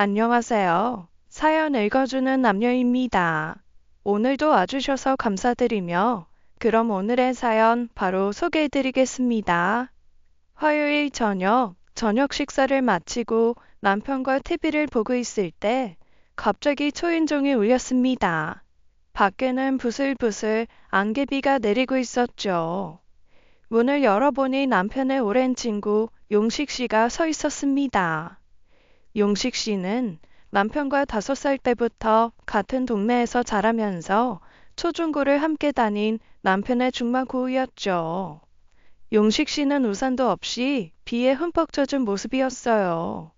안녕하세요. 사연 읽어주는 남녀입니다. 오늘도 와주셔서 감사드리며, 그럼 오늘의 사연 바로 소개해드리겠습니다. 화요일 저녁 식사를 마치고 남편과 TV를 보고 있을 때, 갑자기 초인종이 울렸습니다. 밖에는 부슬부슬 안개비가 내리고 있었죠. 문을 열어보니 남편의 오랜 친구 용식 씨가 서 있었습니다. 용식 씨는 남편과 5살 때부터 같은 동네에서 자라면서 초중고를 함께 다닌 남편의 중마고우였죠. 용식 씨는 우산도 없이 비에 흠뻑 젖은 모습이었어요.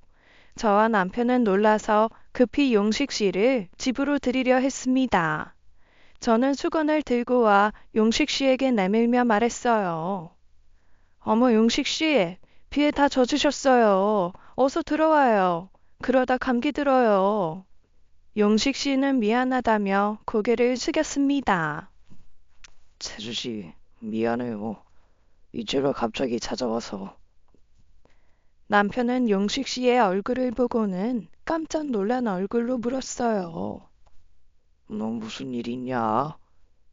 저와 남편은 놀라서 급히 용식 씨를 집으로 들이려 했습니다. 저는 수건을 들고 와 용식 씨에게 내밀며 말했어요. 어머, 용식 씨, 비에 다 젖으셨어요. 어서 들어와요. 그러다 감기 들어요. 용식 씨는 미안하다며 고개를 숙였습니다. 채주 씨, 미안해요. 이제가 갑자기 찾아와서. 남편은 용식 씨의 얼굴을 보고는 깜짝 놀란 얼굴로 물었어요. 너 무슨 일 있냐?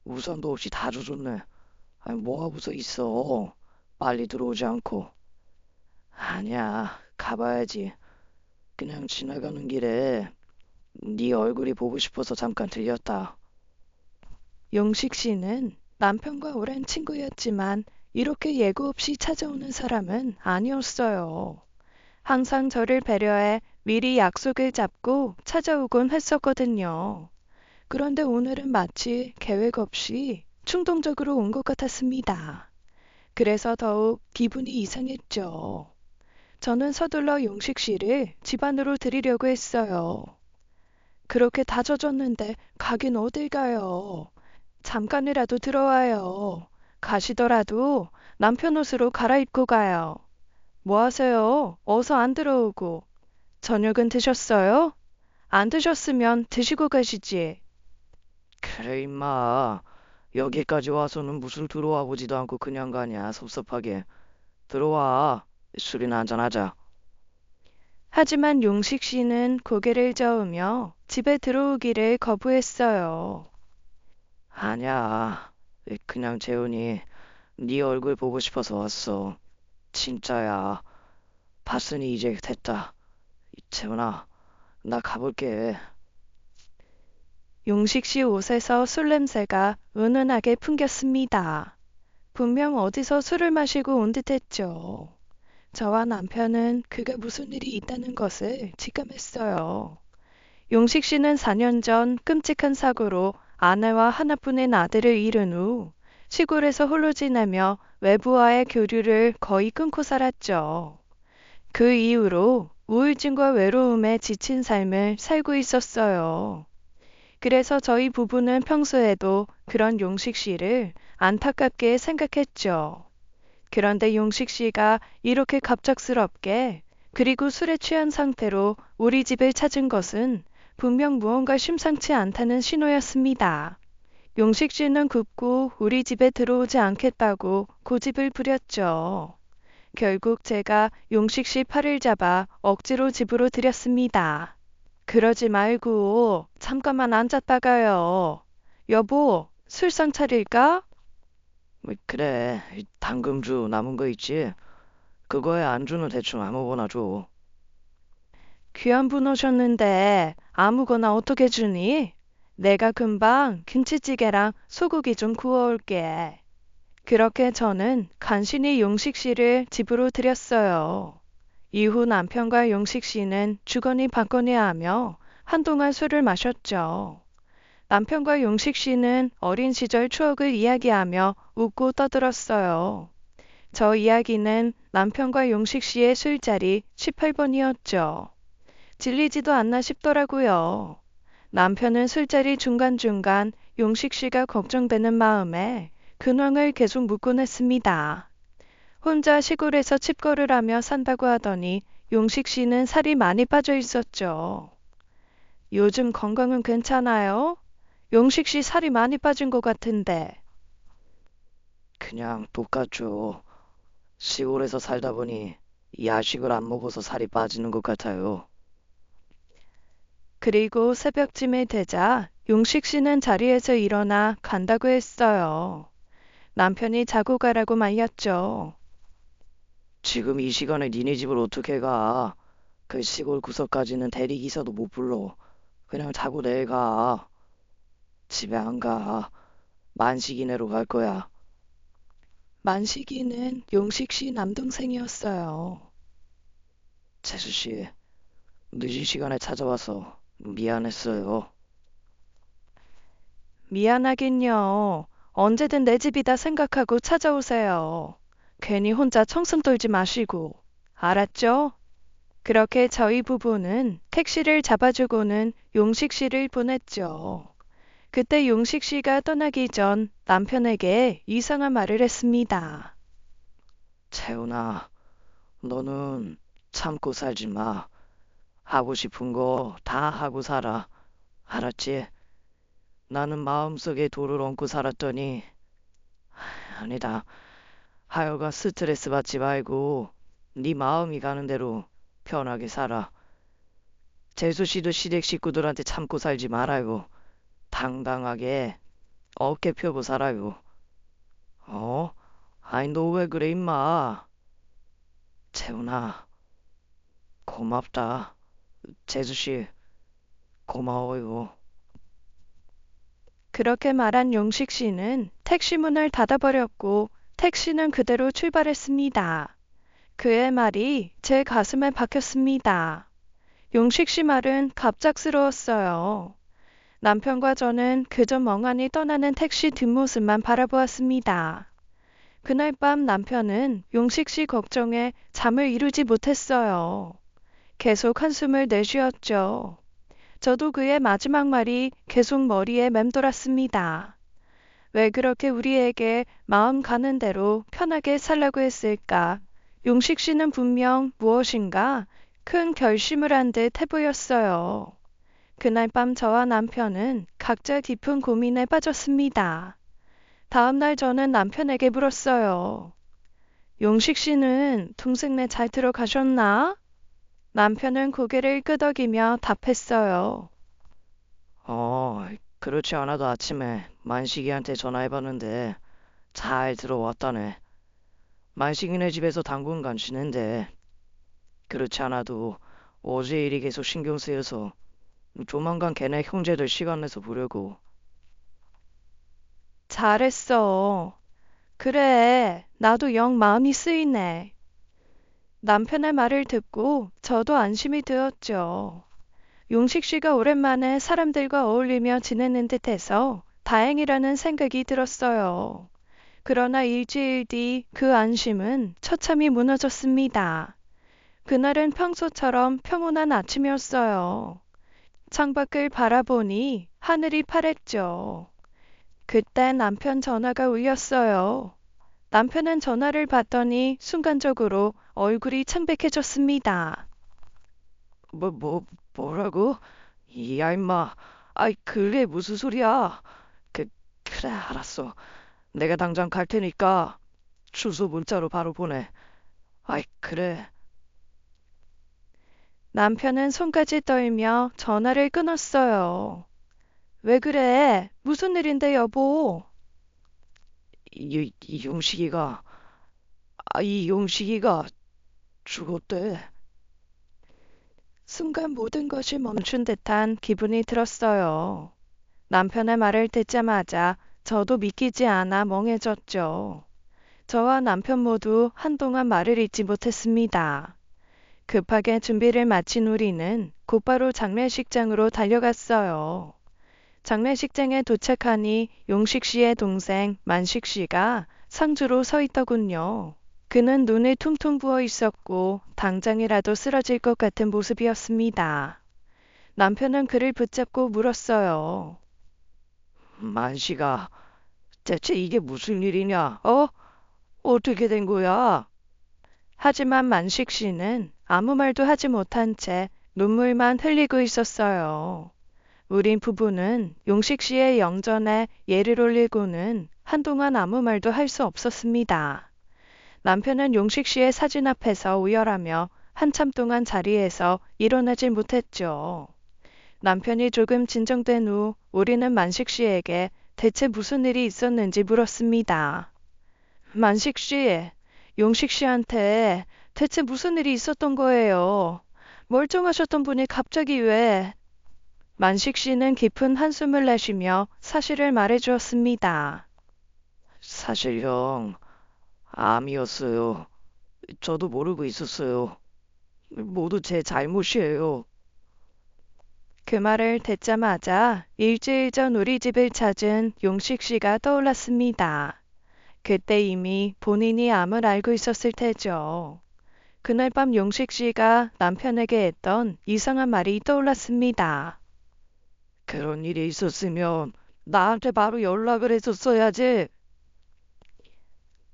우산도 없이 다 젖었네. 아니, 뭐하고 서 있어? 빨리 들어오지 않고. 아니야, 가봐야지. 그냥 지나가는 길에 네 얼굴이 보고 싶어서 잠깐 들렸다. 용식 씨는 남편과 오랜 친구였지만 이렇게 예고 없이 찾아오는 사람은 아니었어요. 항상 저를 배려해 미리 약속을 잡고 찾아오곤 했었거든요. 그런데 오늘은 마치 계획 없이 충동적으로 온 것 같았습니다. 그래서 더욱 기분이 이상했죠. 저는 서둘러 용식 씨를 집 안으로 들이려고 했어요. 그렇게 다 젖었는데 가긴 어딜 가요. 잠깐이라도 들어와요. 가시더라도 남편 옷으로 갈아입고 가요. 뭐 하세요? 어서 안 들어오고. 저녁은 드셨어요? 안 드셨으면 드시고 가시지. 그래, 임마. 여기까지 와서는 무슨 들어와 보지도 않고 그냥 가냐, 섭섭하게. 들어와. 술이나 한잔하자. 하지만 용식 씨는 고개를 저으며 집에 들어오기를 거부했어요. 아니야. 그냥 재훈이 네 얼굴 보고 싶어서 왔어. 진짜야. 봤으니 이제 됐다. 재훈아, 나 가볼게. 용식 씨 옷에서 술 냄새가 은은하게 풍겼습니다. 분명 어디서 술을 마시고 온 듯했죠. 저와 남편은 그가 무슨 일이 있다는 것을 직감했어요. 용식 씨는 4년 전 끔찍한 사고로 아내와 하나뿐인 아들을 잃은 후 시골에서 홀로 지내며 외부와의 교류를 거의 끊고 살았죠. 그 이후로 우울증과 외로움에 지친 삶을 살고 있었어요. 그래서 저희 부부는 평소에도 그런 용식 씨를 안타깝게 생각했죠. 그런데 용식 씨가 이렇게 갑작스럽게 그리고 술에 취한 상태로 우리 집을 찾은 것은 분명 무언가 심상치 않다는 신호였습니다. 용식 씨는 굳고 우리 집에 들어오지 않겠다고 고집을 부렸죠. 결국 제가 용식 씨 팔을 잡아 억지로 집으로 들였습니다. 그러지 말고 잠깐만 앉았다가요. 여보, 술상 차릴까? 뭐, 그래, 당금주 남은 거 있지? 그거에 안주는 대충 아무거나 줘. 귀한 분 오셨는데 아무거나 어떻게 주니? 내가 금방 김치찌개랑 소고기 좀 구워올게. 그렇게 저는 간신히 용식 씨를 집으로 들였어요. 이후 남편과 용식 씨는 주거니 받거니 하며 한동안 술을 마셨죠. 남편과 용식 씨는 어린 시절 추억을 이야기하며 웃고 떠들었어요. 저 이야기는 남편과 용식 씨의 술자리 18번이었죠. 질리지도 않나 싶더라고요. 남편은 술자리 중간중간 용식 씨가 걱정되는 마음에 근황을 계속 묻곤 했습니다. 혼자 시골에서 칩거를 하며 산다고 하더니 용식 씨는 살이 많이 빠져 있었죠. 요즘 건강은 괜찮아요? 용식 씨 살이 많이 빠진 것 같은데. 그냥 똑같죠. 시골에서 살다 보니 야식을 안 먹어서 살이 빠지는 것 같아요. 그리고 새벽쯤이 되자 용식 씨는 자리에서 일어나 간다고 했어요. 남편이 자고 가라고 말렸죠. 지금 이 시간에 니네 집을 어떻게 가? 그 시골 구석까지는 대리기사도 못 불러. 그냥 자고 내일 가. 집에 안 가. 만식이네로 갈 거야. 만식이는 용식 씨 남동생이었어요. 재수 씨, 늦은 시간에 찾아와서 미안했어요. 미안하긴요. 언제든 내 집이다 생각하고 찾아오세요. 괜히 혼자 청승 떨지 마시고. 알았죠? 그렇게 저희 부부는 택시를 잡아주고는 용식 씨를 보냈죠. 그때 용식 씨가 떠나기 전 남편에게 이상한 말을 했습니다. 채훈아, 너는 참고 살지 마. 하고 싶은 거 다 하고 살아. 알았지? 나는 마음속에 돌을 얹고 살았더니 아니다. 하여가 스트레스 받지 말고 네 마음이 가는 대로 편하게 살아. 재수 씨도 시댁 식구들한테 참고 살지 말아요. 당당하게 어깨 펴고 살아요. 어? 아이 너 왜 그래 임마. 채훈아 고맙다. 재수 씨 고마워요. 그렇게 말한 용식 씨는 택시 문을 닫아버렸고 택시는 그대로 출발했습니다. 그의 말이 제 가슴에 박혔습니다. 용식 씨 말은 갑작스러웠어요. 남편과 저는 그저 멍하니 떠나는 택시 뒷모습만 바라보았습니다. 그날 밤 남편은 용식 씨 걱정에 잠을 이루지 못했어요. 계속 한숨을 내쉬었죠. 저도 그의 마지막 말이 계속 머리에 맴돌았습니다. 왜 그렇게 우리에게 마음 가는 대로 편하게 살라고 했을까? 용식 씨는 분명 무엇인가 큰 결심을 한 듯 해보였어요. 그날 밤 저와 남편은 각자 깊은 고민에 빠졌습니다. 다음날 저는 남편에게 물었어요. 용식 씨는 동생네 잘 들어가셨나? 남편은 고개를 끄덕이며 답했어요. 그렇지 않아도 아침에 만식이한테 전화해봤는데 잘 들어왔다네. 만식이네 집에서 당분간 지낸대. 그렇지 않아도 어제 일이 계속 신경 쓰여서 조만간 걔네 형제들 시간 내서 보려고. 잘했어. 그래, 나도 영 마음이 쓰이네. 남편의 말을 듣고 저도 안심이 되었죠. 용식 씨가 오랜만에 사람들과 어울리며 지내는 듯해서 다행이라는 생각이 들었어요. 그러나 일주일 뒤 그 안심은 처참히 무너졌습니다. 그날은 평소처럼 평온한 아침이었어요. 창밖을 바라보니 하늘이 파랬죠. 그때 남편 전화가 울렸어요. 남편은 전화를 받더니 순간적으로 얼굴이 창백해졌습니다. 뭐라고? 야, 임마. 아이, 그게 무슨 소리야? 그래, 알았어. 내가 당장 갈 테니까 주소 문자로 바로 보내. 아이, 그래. 남편은 손까지 떨며 전화를 끊었어요. 왜 그래? 무슨 일인데 여보? 이 용식이가, 이 용식이가 죽었대. 순간 모든 것이 멈춘 듯한 기분이 들었어요. 남편의 말을 듣자마자 저도 믿기지 않아 멍해졌죠. 저와 남편 모두 한동안 말을 잇지 못했습니다. 급하게 준비를 마친 우리는 곧바로 장례식장으로 달려갔어요. 장례식장에 도착하니 용식 씨의 동생 만식 씨가 상주로 서 있더군요. 그는 눈을 퉁퉁 부어 있었고 당장이라도 쓰러질 것 같은 모습이었습니다. 남편은 그를 붙잡고 물었어요. 만식아, 대체 이게 무슨 일이냐? 어떻게 된 거야? 하지만 만식 씨는 아무 말도 하지 못한 채 눈물만 흘리고 있었어요. 우린 부부는 용식 씨의 영전에 예를 올리고는 한동안 아무 말도 할 수 없었습니다. 남편은 용식 씨의 사진 앞에서 오열하며 한참 동안 자리에서 일어나질 못했죠. 남편이 조금 진정된 후 우리는 만식 씨에게 대체 무슨 일이 있었는지 물었습니다. 만식 씨, 용식 씨한테 대체 무슨 일이 있었던 거예요? 멀쩡하셨던 분이 갑자기 왜? 만식 씨는 깊은 한숨을 내쉬며 사실을 말해 주었습니다. 사실 형, 암이었어요. 저도 모르고 있었어요. 모두 제 잘못이에요. 그 말을 듣자마자 일주일 전 우리 집을 찾은 용식 씨가 떠올랐습니다. 그때 이미 본인이 암을 알고 있었을 테죠. 그날 밤 용식 씨가 남편에게 했던 이상한 말이 떠올랐습니다. 그런 일이 있었으면 나한테 바로 연락을 했었어야지.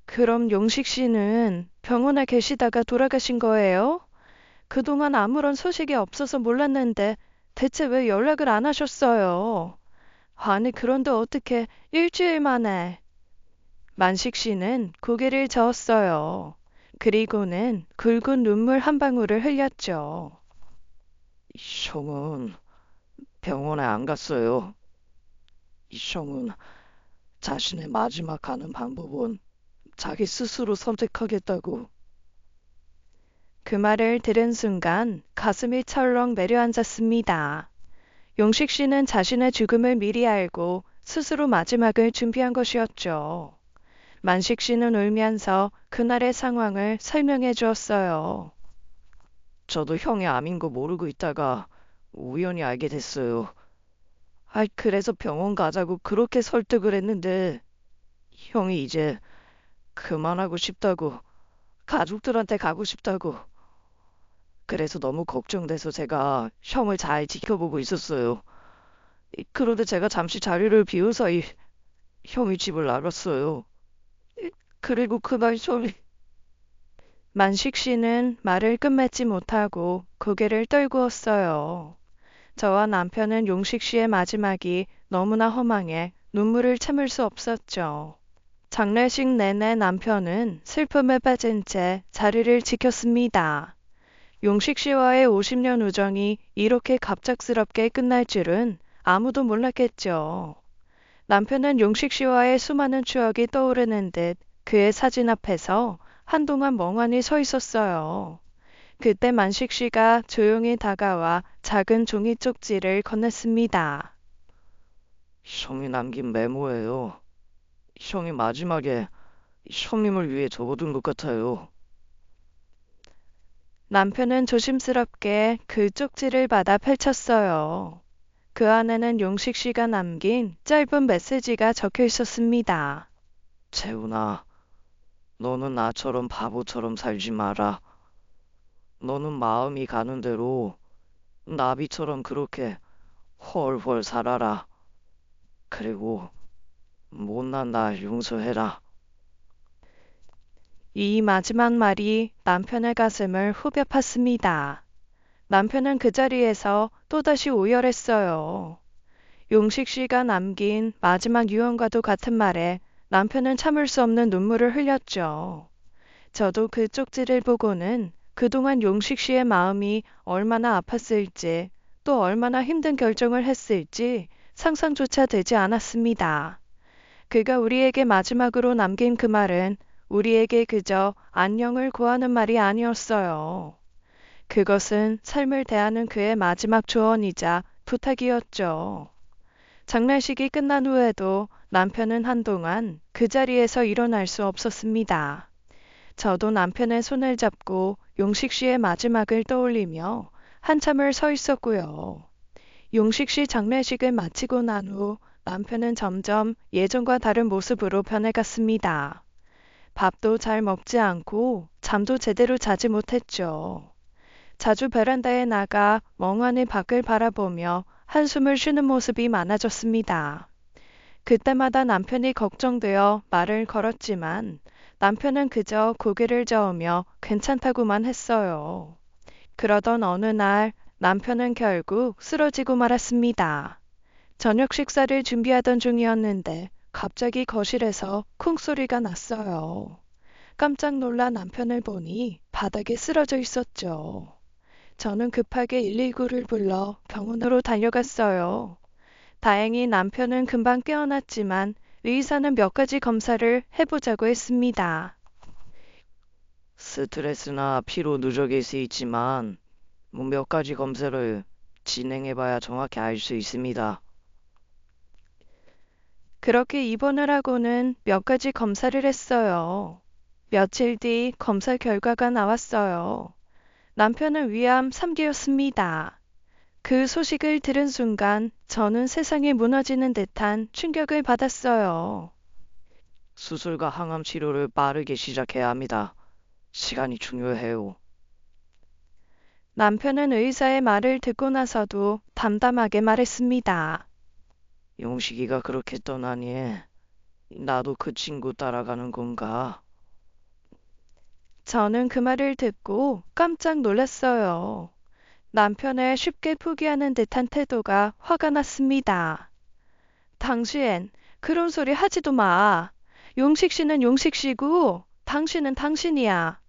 그럼 용식 씨는 병원에 계시다가 돌아가신 거예요? 그동안 아무런 소식이 없어서 몰랐는데 대체 왜 연락을 안 하셨어요? 아니, 그런데 어떻게 일주일 만에? 만식 씨는 고개를 저었어요. 그리고는 굵은 눈물 한 방울을 흘렸죠. 형은 병원에 안 갔어요. 형은 자신의 마지막 가는 방법은 자기 스스로 선택하겠다고. 그 말을 들은 순간 가슴이 철렁 내려앉았습니다. 용식 씨는 자신의 죽음을 미리 알고 스스로 마지막을 준비한 것이었죠. 만식 씨는 울면서 그날의 상황을 설명해 주었어요. 저도 형이 암인 거 모르고 있다가 우연히 알게 됐어요. 그래서 병원 가자고 그렇게 설득을 했는데 형이 이제 그만하고 싶다고, 가족들한테 가고 싶다고. 그래서 너무 걱정돼서 제가 형을 잘 지켜보고 있었어요. 그런데 제가 잠시 자리를 비운 사이 형이 집을 나갔어요. 그리고 그날 형이 만식 씨는 말을 끝맺지 못하고 고개를 떨구었어요. 저와 남편은 용식 씨의 마지막이 너무나 허망해 눈물을 참을 수 없었죠. 장례식 내내 남편은 슬픔에 빠진 채 자리를 지켰습니다. 용식 씨와의 50년 우정이 이렇게 갑작스럽게 끝날 줄은 아무도 몰랐겠죠. 남편은 용식 씨와의 수많은 추억이 떠오르는 듯 그의 사진 앞에서 한동안 멍하니 서 있었어요. 그때 만식 씨가 조용히 다가와 작은 종이 쪽지를 건넸습니다. 형이 남긴 메모예요. 형이 마지막에 형님을 위해 접어둔 것 같아요. 남편은 조심스럽게 그 쪽지를 받아 펼쳤어요. 그 안에는 용식 씨가 남긴 짧은 메시지가 적혀 있었습니다. 재훈아, 너는 나처럼 바보처럼 살지 마라. 너는 마음이 가는 대로 나비처럼 그렇게 헐헐 살아라. 그리고 못난 날 용서해라. 이 마지막 말이 남편의 가슴을 후벼 팠습니다. 남편은 그 자리에서 또다시 오열했어요. 용식 씨가 남긴 마지막 유언과도 같은 말에 남편은 참을 수 없는 눈물을 흘렸죠. 저도 그 쪽지를 보고는 그동안 용식 씨의 마음이 얼마나 아팠을지 또 얼마나 힘든 결정을 했을지 상상조차 되지 않았습니다. 그가 우리에게 마지막으로 남긴 그 말은 우리에게 그저 안녕을 구하는 말이 아니었어요. 그것은 삶을 대하는 그의 마지막 조언이자 부탁이었죠. 장례식이 끝난 후에도 남편은 한동안 그 자리에서 일어날 수 없었습니다. 저도 남편의 손을 잡고 용식 씨의 마지막을 떠올리며 한참을 서 있었고요. 용식 씨 장례식을 마치고 난 후 남편은 점점 예전과 다른 모습으로 변해갔습니다. 밥도 잘 먹지 않고 잠도 제대로 자지 못했죠. 자주 베란다에 나가 멍하니 밖을 바라보며 한숨을 쉬는 모습이 많아졌습니다. 그때마다 남편이 걱정되어 말을 걸었지만 남편은 그저 고개를 저으며 괜찮다고만 했어요. 그러던 어느 날 남편은 결국 쓰러지고 말았습니다. 저녁 식사를 준비하던 중이었는데 갑자기 거실에서 쿵 소리가 났어요. 깜짝 놀란 남편을 보니 바닥에 쓰러져 있었죠. 저는 급하게 119를 불러 병원으로 달려갔어요. 다행히 남편은 금방 깨어났지만 의사는 몇 가지 검사를 해보자고 했습니다. 스트레스나 피로 누적일 수 있지만 뭐 몇 가지 검사를 진행해봐야 정확히 알 수 있습니다. 그렇게 입원을 하고는 몇 가지 검사를 했어요. 며칠 뒤 검사 결과가 나왔어요. 남편은 위암 3기였습니다. 그 소식을 들은 순간 저는 세상이 무너지는 듯한 충격을 받았어요. 수술과 항암 치료를 빠르게 시작해야 합니다. 시간이 중요해요. 남편은 의사의 말을 듣고 나서도 담담하게 말했습니다. 용식이가 그렇게 떠나니 나도 그 친구 따라가는 건가? 저는 그 말을 듣고 깜짝 놀랐어요. 남편의 쉽게 포기하는 듯한 태도가 화가 났습니다. 당신, 그런 소리 하지도 마. 용식 씨는 용식 씨고, 당신은 당신이야.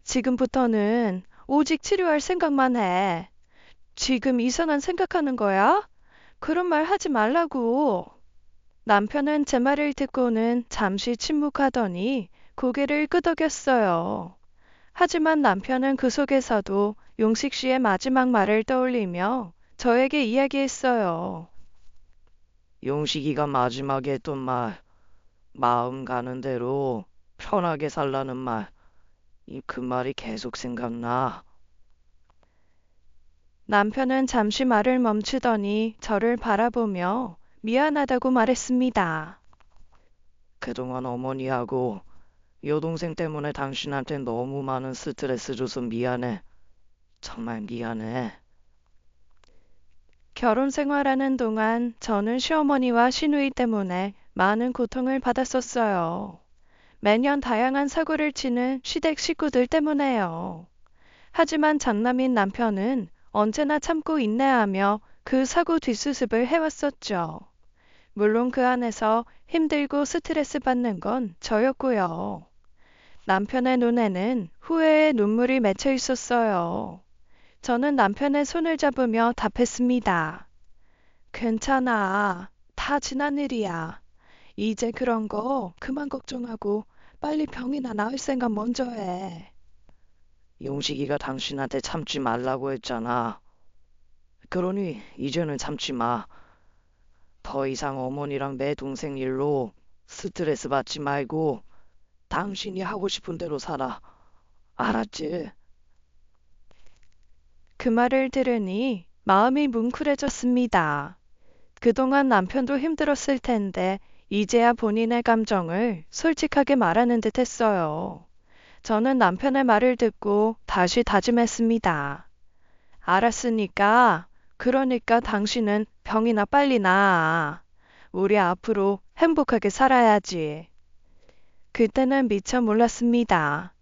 지금부터는 오직 치료할 생각만 해. 지금 이상한 생각하는 거야? 그런 말 하지 말라고. 남편은 제 말을 듣고는 잠시 침묵하더니 고개를 끄덕였어요. 하지만 남편은 그 속에서도 용식 씨의 마지막 말을 떠올리며 저에게 이야기했어요. 용식이가 마지막에 했던 말, 마음 가는 대로 편하게 살라는 말, 그 말이 계속 생각나. 남편은 잠시 말을 멈추더니 저를 바라보며 미안하다고 말했습니다. 그동안 어머니하고 여동생 때문에 당신한테 너무 많은 스트레스 줘서 미안해. 정말 미안해. 결혼 생활하는 동안 저는 시어머니와 시누이 때문에 많은 고통을 받았었어요. 매년 다양한 사고를 치는 시댁 식구들 때문에요. 하지만 장남인 남편은 언제나 참고 인내하며 그 사고 뒷수습을 해왔었죠. 물론 그 안에서 힘들고 스트레스 받는 건 저였고요. 남편의 눈에는 후회의 눈물이 맺혀 있었어요. 저는 남편의 손을 잡으며 답했습니다. 괜찮아. 다 지난 일이야. 이제 그런 거 그만 걱정하고 빨리 병이나 나을 생각 먼저 해. 용식이가 당신한테 참지 말라고 했잖아. 그러니 이제는 참지 마. 더 이상 어머니랑 내 동생 일로 스트레스 받지 말고 당신이 하고 싶은 대로 살아. 알았지? 그 말을 들으니 마음이 뭉클해졌습니다. 그동안 남편도 힘들었을 텐데 이제야 본인의 감정을 솔직하게 말하는 듯 했어요. 저는 남편의 말을 듣고 다시 다짐했습니다. 알았으니까, 그러니까 당신은 병이나 빨리 나아. 우리 앞으로 행복하게 살아야지. 그때는 미처 몰랐습니다.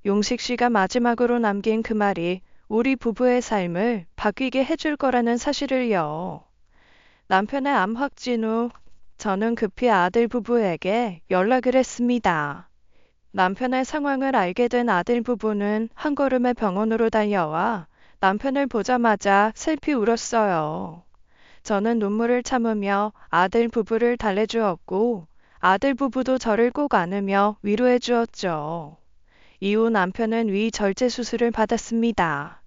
용식 씨가 마지막으로 남긴 그 말이 우리 부부의 삶을 바뀌게 해줄 거라는 사실을요. 남편의 암 확진 후 저는 급히 아들 부부에게 연락을 했습니다. 남편의 상황을 알게 된 아들 부부는 한 걸음에 병원으로 달려와 남편을 보자마자 슬피 울었어요. 저는 눈물을 참으며 아들 부부를 달래주었고 아들 부부도 저를 꼭 안으며 위로해 주었죠. 이후 남편은 위 절제 수술을 받았습니다.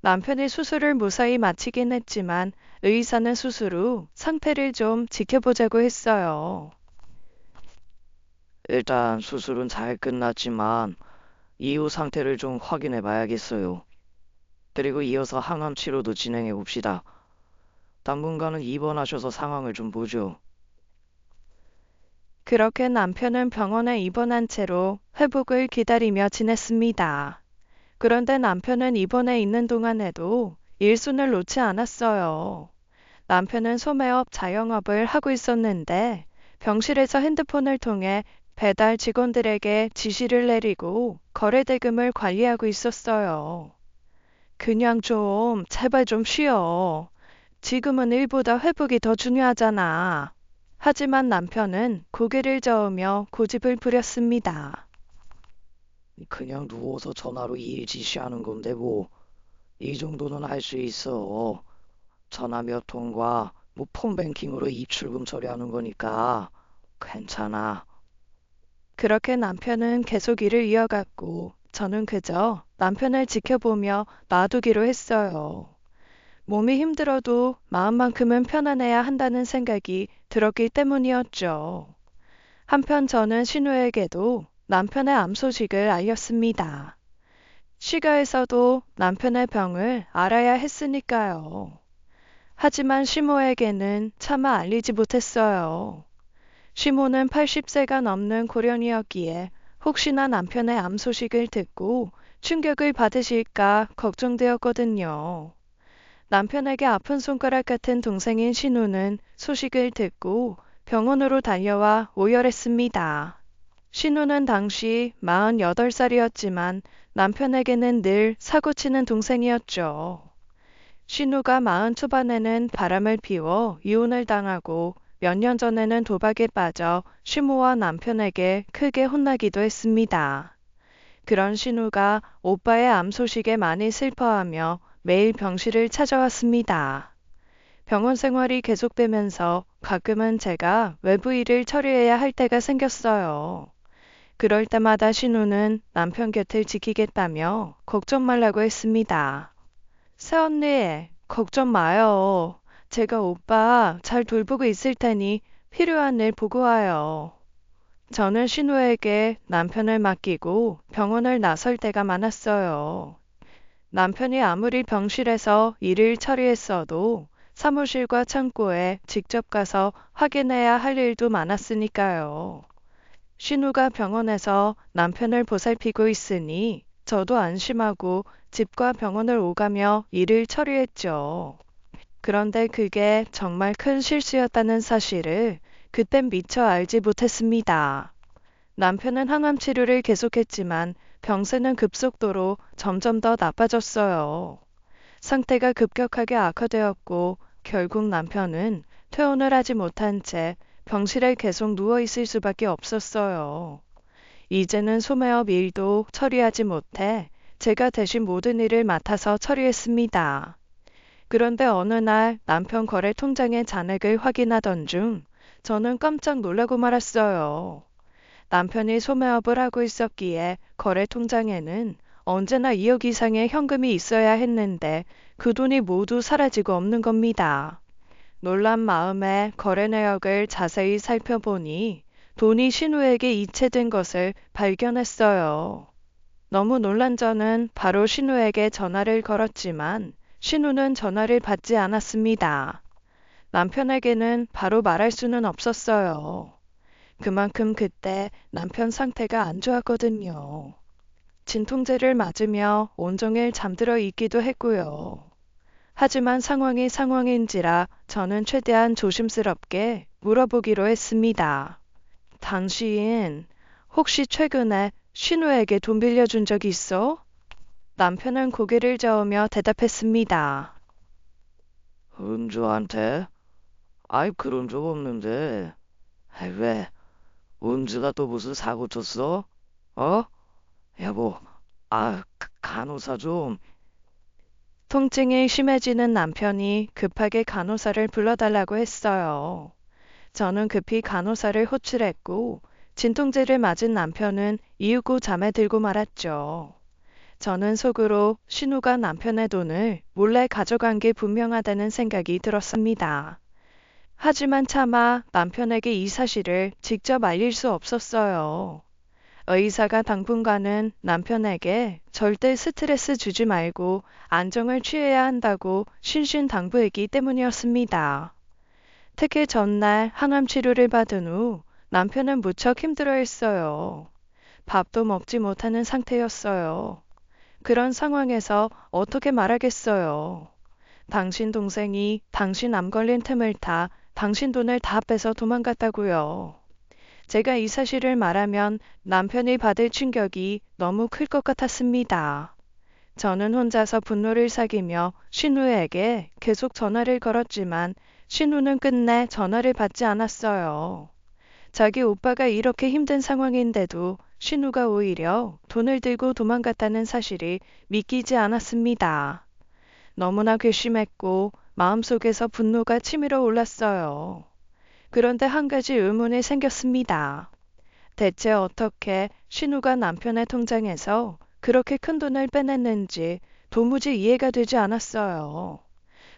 남편이 수술을 무사히 마치긴 했지만 의사는 수술 후 상태를 좀 지켜보자고 했어요. 일단 수술은 잘 끝났지만 이후 상태를 좀 확인해 봐야겠어요. 그리고 이어서 항암 치료도 진행해 봅시다. 당분간은 입원하셔서 상황을 좀 보죠. 그렇게 남편은 병원에 입원한 채로 회복을 기다리며 지냈습니다. 그런데 남편은 입원해 있는 동안에도 일손을 놓지 않았어요. 남편은 소매업 자영업을 하고 있었는데 병실에서 핸드폰을 통해 배달 직원들에게 지시를 내리고 거래 대금을 관리하고 있었어요. 그냥 좀 제발 좀 쉬어. 지금은 일보다 회복이 더 중요하잖아. 하지만 남편은 고개를 저으며 고집을 부렸습니다. 그냥 누워서 전화로 일 지시하는 건데 뭐 이 정도는 할 수 있어. 전화 몇 통과 뭐 폰뱅킹으로 입출금 처리하는 거니까 괜찮아. 그렇게 남편은 계속 일을 이어갔고 저는 그저 남편을 지켜보며 놔두기로 했어요. 몸이 힘들어도 마음만큼은 편안해야 한다는 생각이 들었기 때문이었죠. 한편 저는 신우에게도 남편의 암 소식을 알렸습니다. 시가에서도 남편의 병을 알아야 했으니까요. 하지만 시모에게는 차마 알리지 못했어요. 시모는 80세가 넘는 고령이었기에 혹시나 남편의 암 소식을 듣고 충격을 받으실까 걱정되었거든요. 남편에게 아픈 손가락 같은 동생인 신우는 소식을 듣고 병원으로 달려와 오열했습니다. 신우는 당시 48살이었지만 남편에게는 늘 사고치는 동생이었죠. 신우가 40 초반에는 바람을 피워 이혼을 당하고 몇 년 전에는 도박에 빠져 시모와 남편에게 크게 혼나기도 했습니다. 그런 신우가 오빠의 암 소식에 많이 슬퍼하며 매일 병실을 찾아왔습니다. 병원 생활이 계속되면서 가끔은 제가 외부 일을 처리해야 할 때가 생겼어요. 그럴 때마다 신우는 남편 곁을 지키겠다며 걱정 말라고 했습니다. 새언니, 걱정 마요. 제가 오빠 잘 돌보고 있을 테니 필요한 일 보고 와요. 저는 신우에게 남편을 맡기고 병원을 나설 때가 많았어요. 남편이 아무리 병실에서 일을 처리했어도 사무실과 창고에 직접 가서 확인해야 할 일도 많았으니까요. 신우가 병원에서 남편을 보살피고 있으니 저도 안심하고 집과 병원을 오가며 일을 처리했죠. 그런데 그게 정말 큰 실수였다는 사실을 그땐 미처 알지 못했습니다. 남편은 항암 치료를 계속했지만 병세는 급속도로 점점 더 나빠졌어요. 상태가 급격하게 악화되었고 결국 남편은 퇴원을 하지 못한 채 병실에 계속 누워 있을 수밖에 없었어요. 이제는 소매업 일도 처리하지 못해 제가 대신 모든 일을 맡아서 처리했습니다. 그런데 어느 날 남편 거래 통장의 잔액을 확인하던 중 저는 깜짝 놀라고 말았어요. 남편이 소매업을 하고 있었기에 거래 통장에는 언제나 2억 이상의 현금이 있어야 했는데 그 돈이 모두 사라지고 없는 겁니다. 놀란 마음에 거래 내역을 자세히 살펴보니 돈이 신우에게 이체된 것을 발견했어요. 너무 놀란 저는 바로 신우에게 전화를 걸었지만 신우는 전화를 받지 않았습니다. 남편에게는 바로 말할 수는 없었어요. 그만큼 그때 남편 상태가 안 좋았거든요. 진통제를 맞으며 온종일 잠들어 있기도 했고요. 하지만 상황이 상황인지라 저는 최대한 조심스럽게 물어보기로 했습니다. 당신 혹시 최근에 신우에게 돈 빌려준 적 있어? 남편은 고개를 저으며 대답했습니다. 은주한테? 아이, 그런 적 없는데. 아이, 왜? 은주가 또 무슨 사고 쳤어? 어? 여보, 간호사 좀. 통증이 심해지는 남편이 급하게 간호사를 불러달라고 했어요. 저는 급히 간호사를 호출했고 진통제를 맞은 남편은 이윽고 잠에 들고 말았죠. 저는 속으로 신우가 남편의 돈을 몰래 가져간 게 분명하다는 생각이 들었습니다. 하지만 차마 남편에게 이 사실을 직접 알릴 수 없었어요. 의사가 당분간은 남편에게 절대 스트레스 주지 말고 안정을 취해야 한다고 신신당부했기 때문이었습니다. 특히 전날 항암 치료를 받은 후 남편은 무척 힘들어했어요. 밥도 먹지 못하는 상태였어요. 그런 상황에서 어떻게 말하겠어요. 당신 동생이 당신 암 걸린 틈을 타 당신 돈을 다 빼서 도망갔다고요. 제가 이 사실을 말하면 남편이 받을 충격이 너무 클 것 같았습니다. 저는 혼자서 분노를 사기며 신우에게 계속 전화를 걸었지만 신우는 끝내 전화를 받지 않았어요. 자기 오빠가 이렇게 힘든 상황인데도 신우가 오히려 돈을 들고 도망갔다는 사실이 믿기지 않았습니다. 너무나 괘씸했고 마음속에서 분노가 치밀어 올랐어요. 그런데 한 가지 의문이 생겼습니다. 대체 어떻게 신우가 남편의 통장에서 그렇게 큰 돈을 빼냈는지 도무지 이해가 되지 않았어요.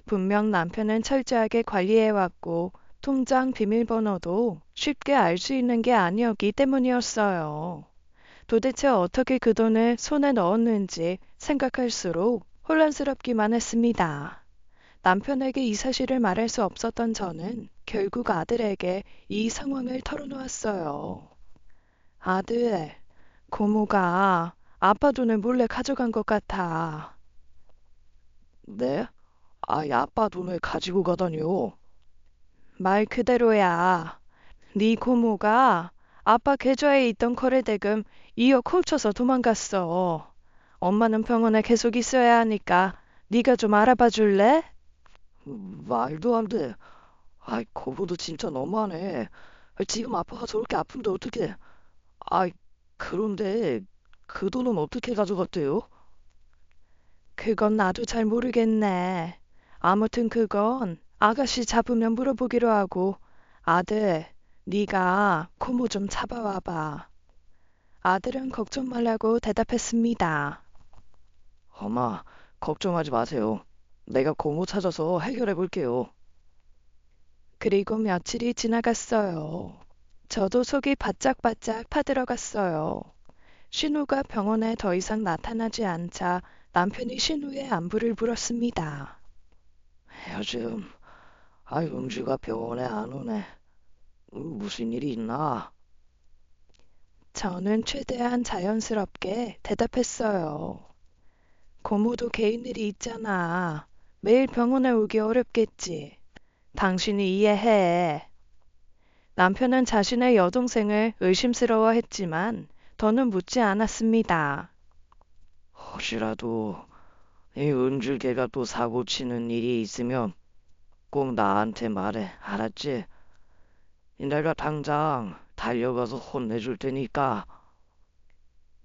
분명 남편은 철저하게 관리해왔고 통장 비밀번호도 쉽게 알 수 있는 게 아니었기 때문이었어요. 도대체 어떻게 그 돈을 손에 넣었는지 생각할수록 혼란스럽기만 했습니다. 남편에게 이 사실을 말할 수 없었던 저는 결국 아들에게 이 상황을 털어놓았어요. 아들, 고모가 아빠 돈을 몰래 가져간 것 같아. 네? 아빠 돈을 가지고 가다니요. 말 그대로야. 네 고모가 아빠 계좌에 있던 거래대금 2억 훔쳐서 도망갔어. 엄마는 병원에 계속 있어야 하니까 네가 좀 알아봐 줄래? 말도 안 돼. 거보도 진짜 너무하네. 지금 아빠가 저렇게 아픈데 어떻게? 아, 그런데 그 돈은 어떻게 가져갔대요? 그건 나도 잘 모르겠네. 아무튼 그건 아가씨 잡으면 물어보기로 하고 아들, 네가 고모 좀 잡아와봐. 아들은 걱정 말라고 대답했습니다. 엄마, 걱정하지 마세요. 내가 고모 찾아서 해결해 볼게요. 그리고 며칠이 지나갔어요. 저도 속이 바짝바짝 타들어갔어요. 신우가 병원에 더 이상 나타나지 않자 남편이 신우의 안부를 물었습니다. 요즘, 은주가 병원에 안 오네. 무슨 일이 있나? 저는 최대한 자연스럽게 대답했어요. 고모도 개인 일이 있잖아. 매일 병원에 오기 어렵겠지. 당신이 이해해. 남편은 자신의 여동생을 의심스러워했지만 더는 묻지 않았습니다. 혹시라도 이 은줄개가 또 사고 치는 일이 있으면 꼭 나한테 말해. 알았지? 내가 당장 달려가서 혼내줄 테니까.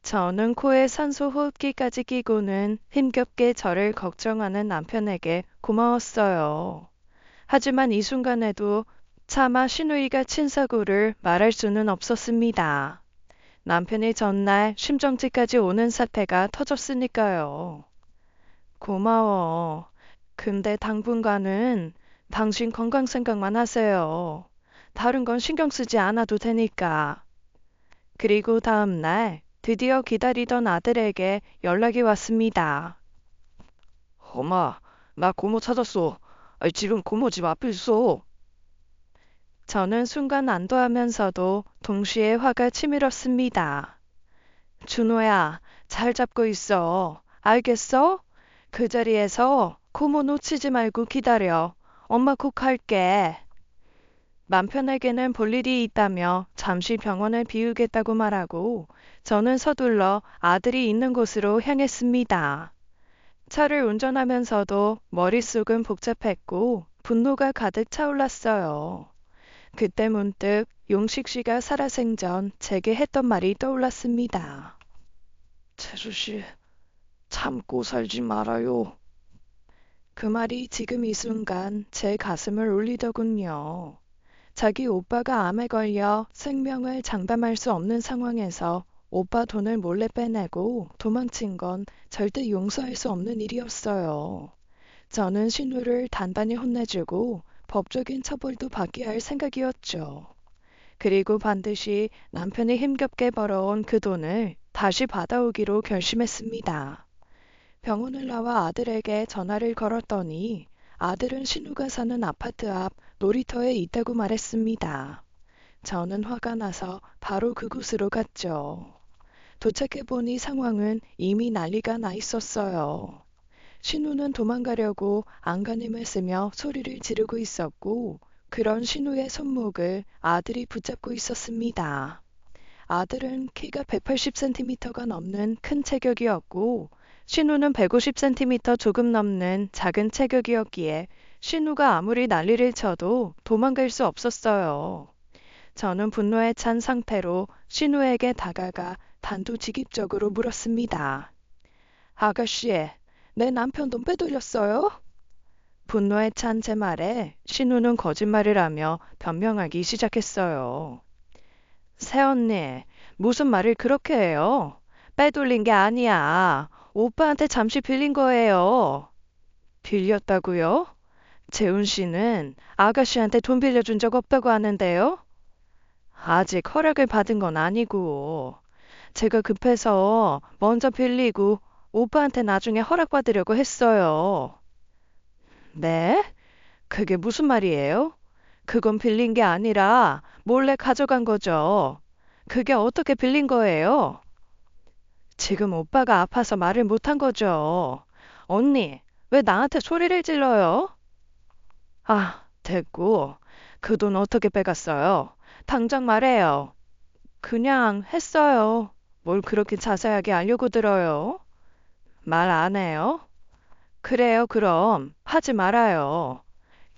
저는 코에 산소 호흡기까지 끼고는 힘겹게 저를 걱정하는 남편에게 고마웠어요. 하지만 이 순간에도 차마 신우이가 친 사고를 말할 수는 없었습니다. 남편이 전날 심정지까지 오는 사태가 터졌으니까요. 고마워. 근데 당분간은 당신 건강 생각만 하세요. 다른 건 신경 쓰지 않아도 되니까. 그리고 다음 날 드디어 기다리던 아들에게 연락이 왔습니다. 엄마, 나 고모 찾았어. 지금 고모 집 앞에 있어. 저는 순간 안도하면서도 동시에 화가 치밀었습니다. 준호야, 잘 잡고 있어. 알겠어? 그 자리에서 고모 놓치지 말고 기다려. 엄마 꼭 갈게. 남편에게는 볼 일이 있다며 잠시 병원을 비우겠다고 말하고 저는 서둘러 아들이 있는 곳으로 향했습니다. 차를 운전하면서도 머릿속은 복잡했고 분노가 가득 차올랐어요. 그때 문득 용식 씨가 살아생전 제게 했던 말이 떠올랐습니다. 채수 씨, 참고 살지 말아요. 그 말이 지금 이 순간 제 가슴을 울리더군요. 자기 오빠가 암에 걸려 생명을 장담할 수 없는 상황에서 오빠 돈을 몰래 빼내고 도망친 건 절대 용서할 수 없는 일이었어요. 저는 신우를 단단히 혼내주고 법적인 처벌도 받게 할 생각이었죠. 그리고 반드시 남편이 힘겹게 벌어온 그 돈을 다시 받아오기로 결심했습니다. 병원을 나와 아들에게 전화를 걸었더니 아들은 신우가 사는 아파트 앞 놀이터에 있다고 말했습니다. 저는 화가 나서 바로 그곳으로 갔죠. 도착해보니 상황은 이미 난리가 나 있었어요. 신우는 도망가려고 안간힘을 쓰며 소리를 지르고 있었고, 그런 신우의 손목을 아들이 붙잡고 있었습니다. 아들은 키가 180cm가 넘는 큰 체격이었고, 신우는 150cm 조금 넘는 작은 체격이었기에 신우가 아무리 난리를 쳐도 도망갈 수 없었어요. 저는 분노에 찬 상태로 신우에게 다가가 단도직입적으로 물었습니다. 아가씨, 내 남편 돈 빼돌렸어요? 분노에 찬 제 말에 신우는 거짓말을 하며 변명하기 시작했어요. 새언니, 무슨 말을 그렇게 해요? 빼돌린 게 아니야. 오빠한테 잠시 빌린 거예요. 빌렸다고요? 재훈 씨는 아가씨한테 돈 빌려준 적 없다고 하는데요? 아직 허락을 받은 건 아니고, 제가 급해서 먼저 빌리고 오빠한테 나중에 허락받으려고 했어요. 네? 그게 무슨 말이에요? 그건 빌린 게 아니라 몰래 가져간 거죠. 그게 어떻게 빌린 거예요? 지금 오빠가 아파서 말을 못한 거죠. 언니, 왜 나한테 소리를 질러요? 아, 됐고. 그 돈 어떻게 빼갔어요? 당장 말해요. 그냥 했어요. 뭘 그렇게 자세하게 알려고 들어요? 말 안 해요? 그래요, 그럼. 하지 말아요.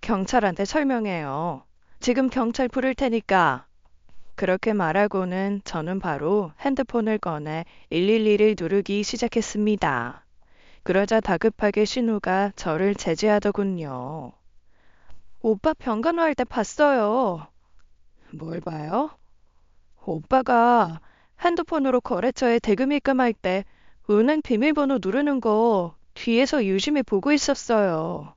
경찰한테 설명해요. 지금 경찰 부를 테니까. 그렇게 말하고는 저는 바로 핸드폰을 꺼내 112를 누르기 시작했습니다. 그러자 다급하게 신우가 저를 제지하더군요. 오빠 병간호할 때 봤어요. 뭘 봐요? 오빠가 핸드폰으로 거래처에 대금 입금할 때 은행 비밀번호 누르는 거 뒤에서 유심히 보고 있었어요.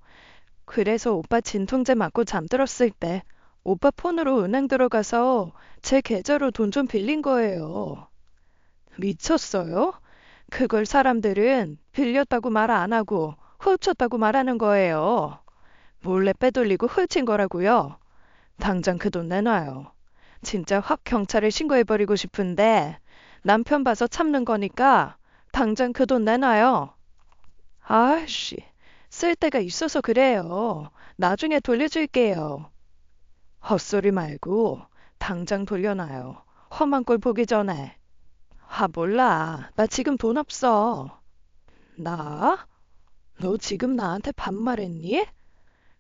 그래서 오빠 진통제 맞고 잠들었을 때 오빠 폰으로 은행 들어가서 제 계좌로 돈 좀 빌린 거예요. 미쳤어요? 그걸 사람들은 빌렸다고 말 안 하고 훔쳤다고 말하는 거예요. 몰래 빼돌리고 훔친 거라고요. 당장 그 돈 내놔요. 진짜 확 경찰에 신고해버리고 싶은데 남편 봐서 참는 거니까 당장 그 돈 내놔요. 아씨, 쓸 데가 있어서 그래요. 나중에 돌려줄게요. 헛소리 말고 당장 돌려놔요. 험한 꼴 보기 전에. 아, 몰라. 나 지금 돈 없어. 나? 너 지금 나한테 반말했니?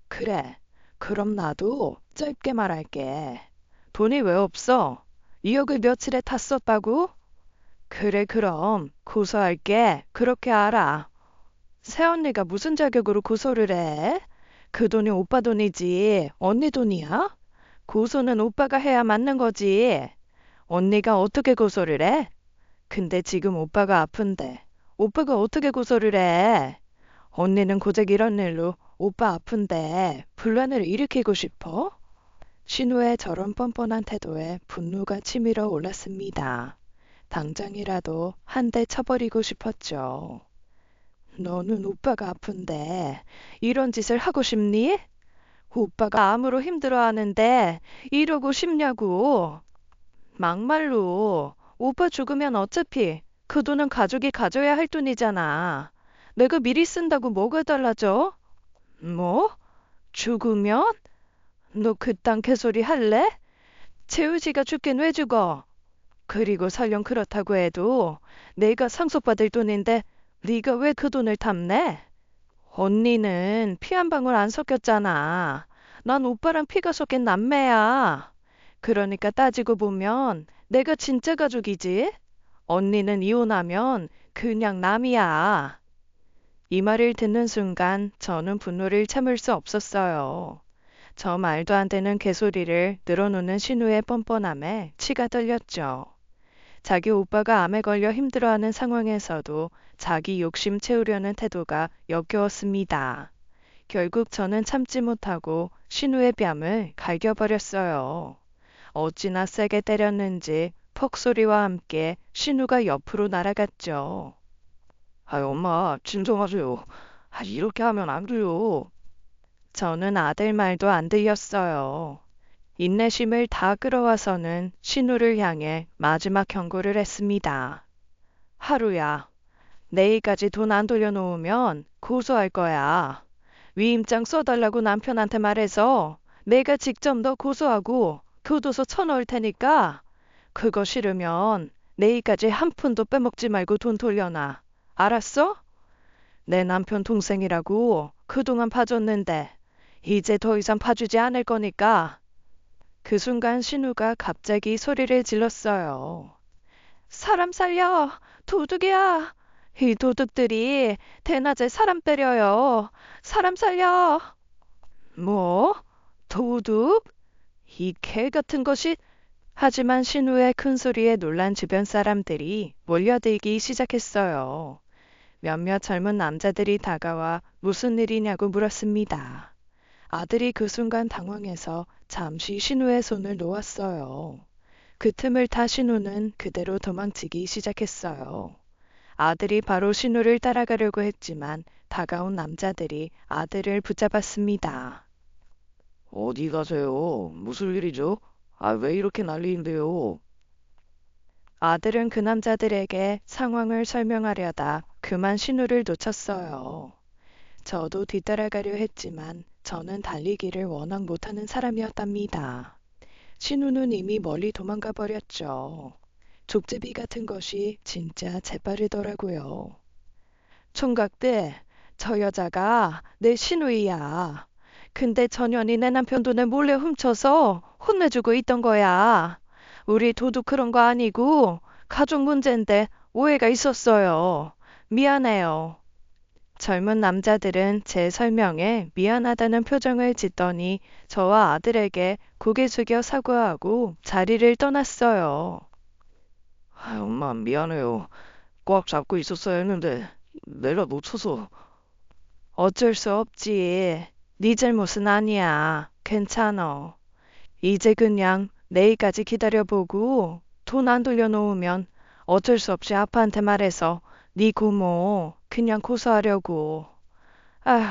그래. 그럼 나도 짧게 말할게. 돈이 왜 없어? 2억을 며칠에 다 썼다고? 그래, 그럼 고소할게. 그렇게 알아. 새언니가 무슨 자격으로 고소를 해? 그 돈이 오빠 돈이지 언니 돈이야? 고소는 오빠가 해야 맞는 거지. 언니가 어떻게 고소를 해? 근데 지금 오빠가 아픈데 오빠가 어떻게 고소를 해? 언니는 고작 이런 일로 오빠 아픈데 분란을 일으키고 싶어? 신우의 저런 뻔뻔한 태도에 분노가 치밀어 올랐습니다. 당장이라도 한 대 쳐버리고 싶었죠. 너는 오빠가 아픈데 이런 짓을 하고 싶니? 오빠가 암으로 힘들어하는데 이러고 싶냐고. 막말로 오빠 죽으면 어차피 그 돈은 가족이 가져야 할 돈이잖아. 내가 미리 쓴다고 뭐가 달라져? 뭐? 죽으면? 너 그딴 개소리 할래? 재우지가 죽긴 왜 죽어? 그리고 설령 그렇다고 해도 내가 상속받을 돈인데 네가 왜 그 돈을 탐내? 언니는 피 한 방울 안 섞였잖아. 난 오빠랑 피가 섞인 남매야. 그러니까 따지고 보면 내가 진짜 가족이지. 언니는 이혼하면 그냥 남이야. 이 말을 듣는 순간 저는 분노를 참을 수 없었어요. 저 말도 안 되는 개소리를 늘어놓는 신우의 뻔뻔함에 치가 떨렸죠. 자기 오빠가 암에 걸려 힘들어하는 상황에서도 자기 욕심 채우려는 태도가 역겨웠습니다. 결국 저는 참지 못하고 신우의 뺨을 갈겨버렸어요. 어찌나 세게 때렸는지 퍽소리와 함께 신우가 옆으로 날아갔죠. 아, 엄마, 진정하세요. 아, 이렇게 하면 안 돼요. 저는 아들 말도 안 들렸어요. 인내심을 다 끌어와서는 신우를 향해 마지막 경고를 했습니다. 하루야, 내일까지 돈 안 돌려놓으면 고소할 거야. 위임장 써달라고 남편한테 말해서 내가 직접 너 고소하고 교도소 쳐넣을 테니까 그거 싫으면 내일까지 한 푼도 빼먹지 말고 돈 돌려놔. 알았어? 내 남편 동생이라고 그동안 봐줬는데 이제 더 이상 봐주지 않을 거니까. 그 순간 신우가 갑자기 소리를 질렀어요. 사람 살려! 도둑이야! 이 도둑들이 대낮에 사람 때려요. 사람 살려. 뭐? 도둑? 이 개 같은 것이. 하지만 신우의 큰 소리에 놀란 주변 사람들이 몰려들기 시작했어요. 몇몇 젊은 남자들이 다가와 무슨 일이냐고 물었습니다. 아들이 그 순간 당황해서 잠시 신우의 손을 놓았어요. 그 틈을 타 신우는 그대로 도망치기 시작했어요. 아들이 바로 신우를 따라가려고 했지만 다가온 남자들이 아들을 붙잡았습니다. 어디 가세요? 무슨 일이죠? 왜 이렇게 난리인데요? 아들은 그 남자들에게 상황을 설명하려다 그만 신우를 놓쳤어요. 저도 뒤따라가려 했지만 저는 달리기를 워낙 못하는 사람이었답니다. 신우는 이미 멀리 도망가 버렸죠. 족제비 같은 것이 진짜 재빠르더라고요. 총각들, 저 여자가 내 신우이야. 근데 전현이 내 남편 돈을 몰래 훔쳐서 혼내주고 있던 거야. 우리 도둑 그런 거 아니고 가족 문제인데 오해가 있었어요. 미안해요. 젊은 남자들은 제 설명에 미안하다는 표정을 짓더니 저와 아들에게 고개 숙여 사과하고 자리를 떠났어요. 엄마, 미안해요. 꽉 잡고 있었어야 했는데, 내가 놓쳐서. 어쩔 수 없지. 네 잘못은 아니야. 괜찮아. 이제 그냥 내일까지 기다려보고 돈 안 돌려놓으면 어쩔 수 없이 아빠한테 말해서 네 고모 그냥 고소하려고. 아휴,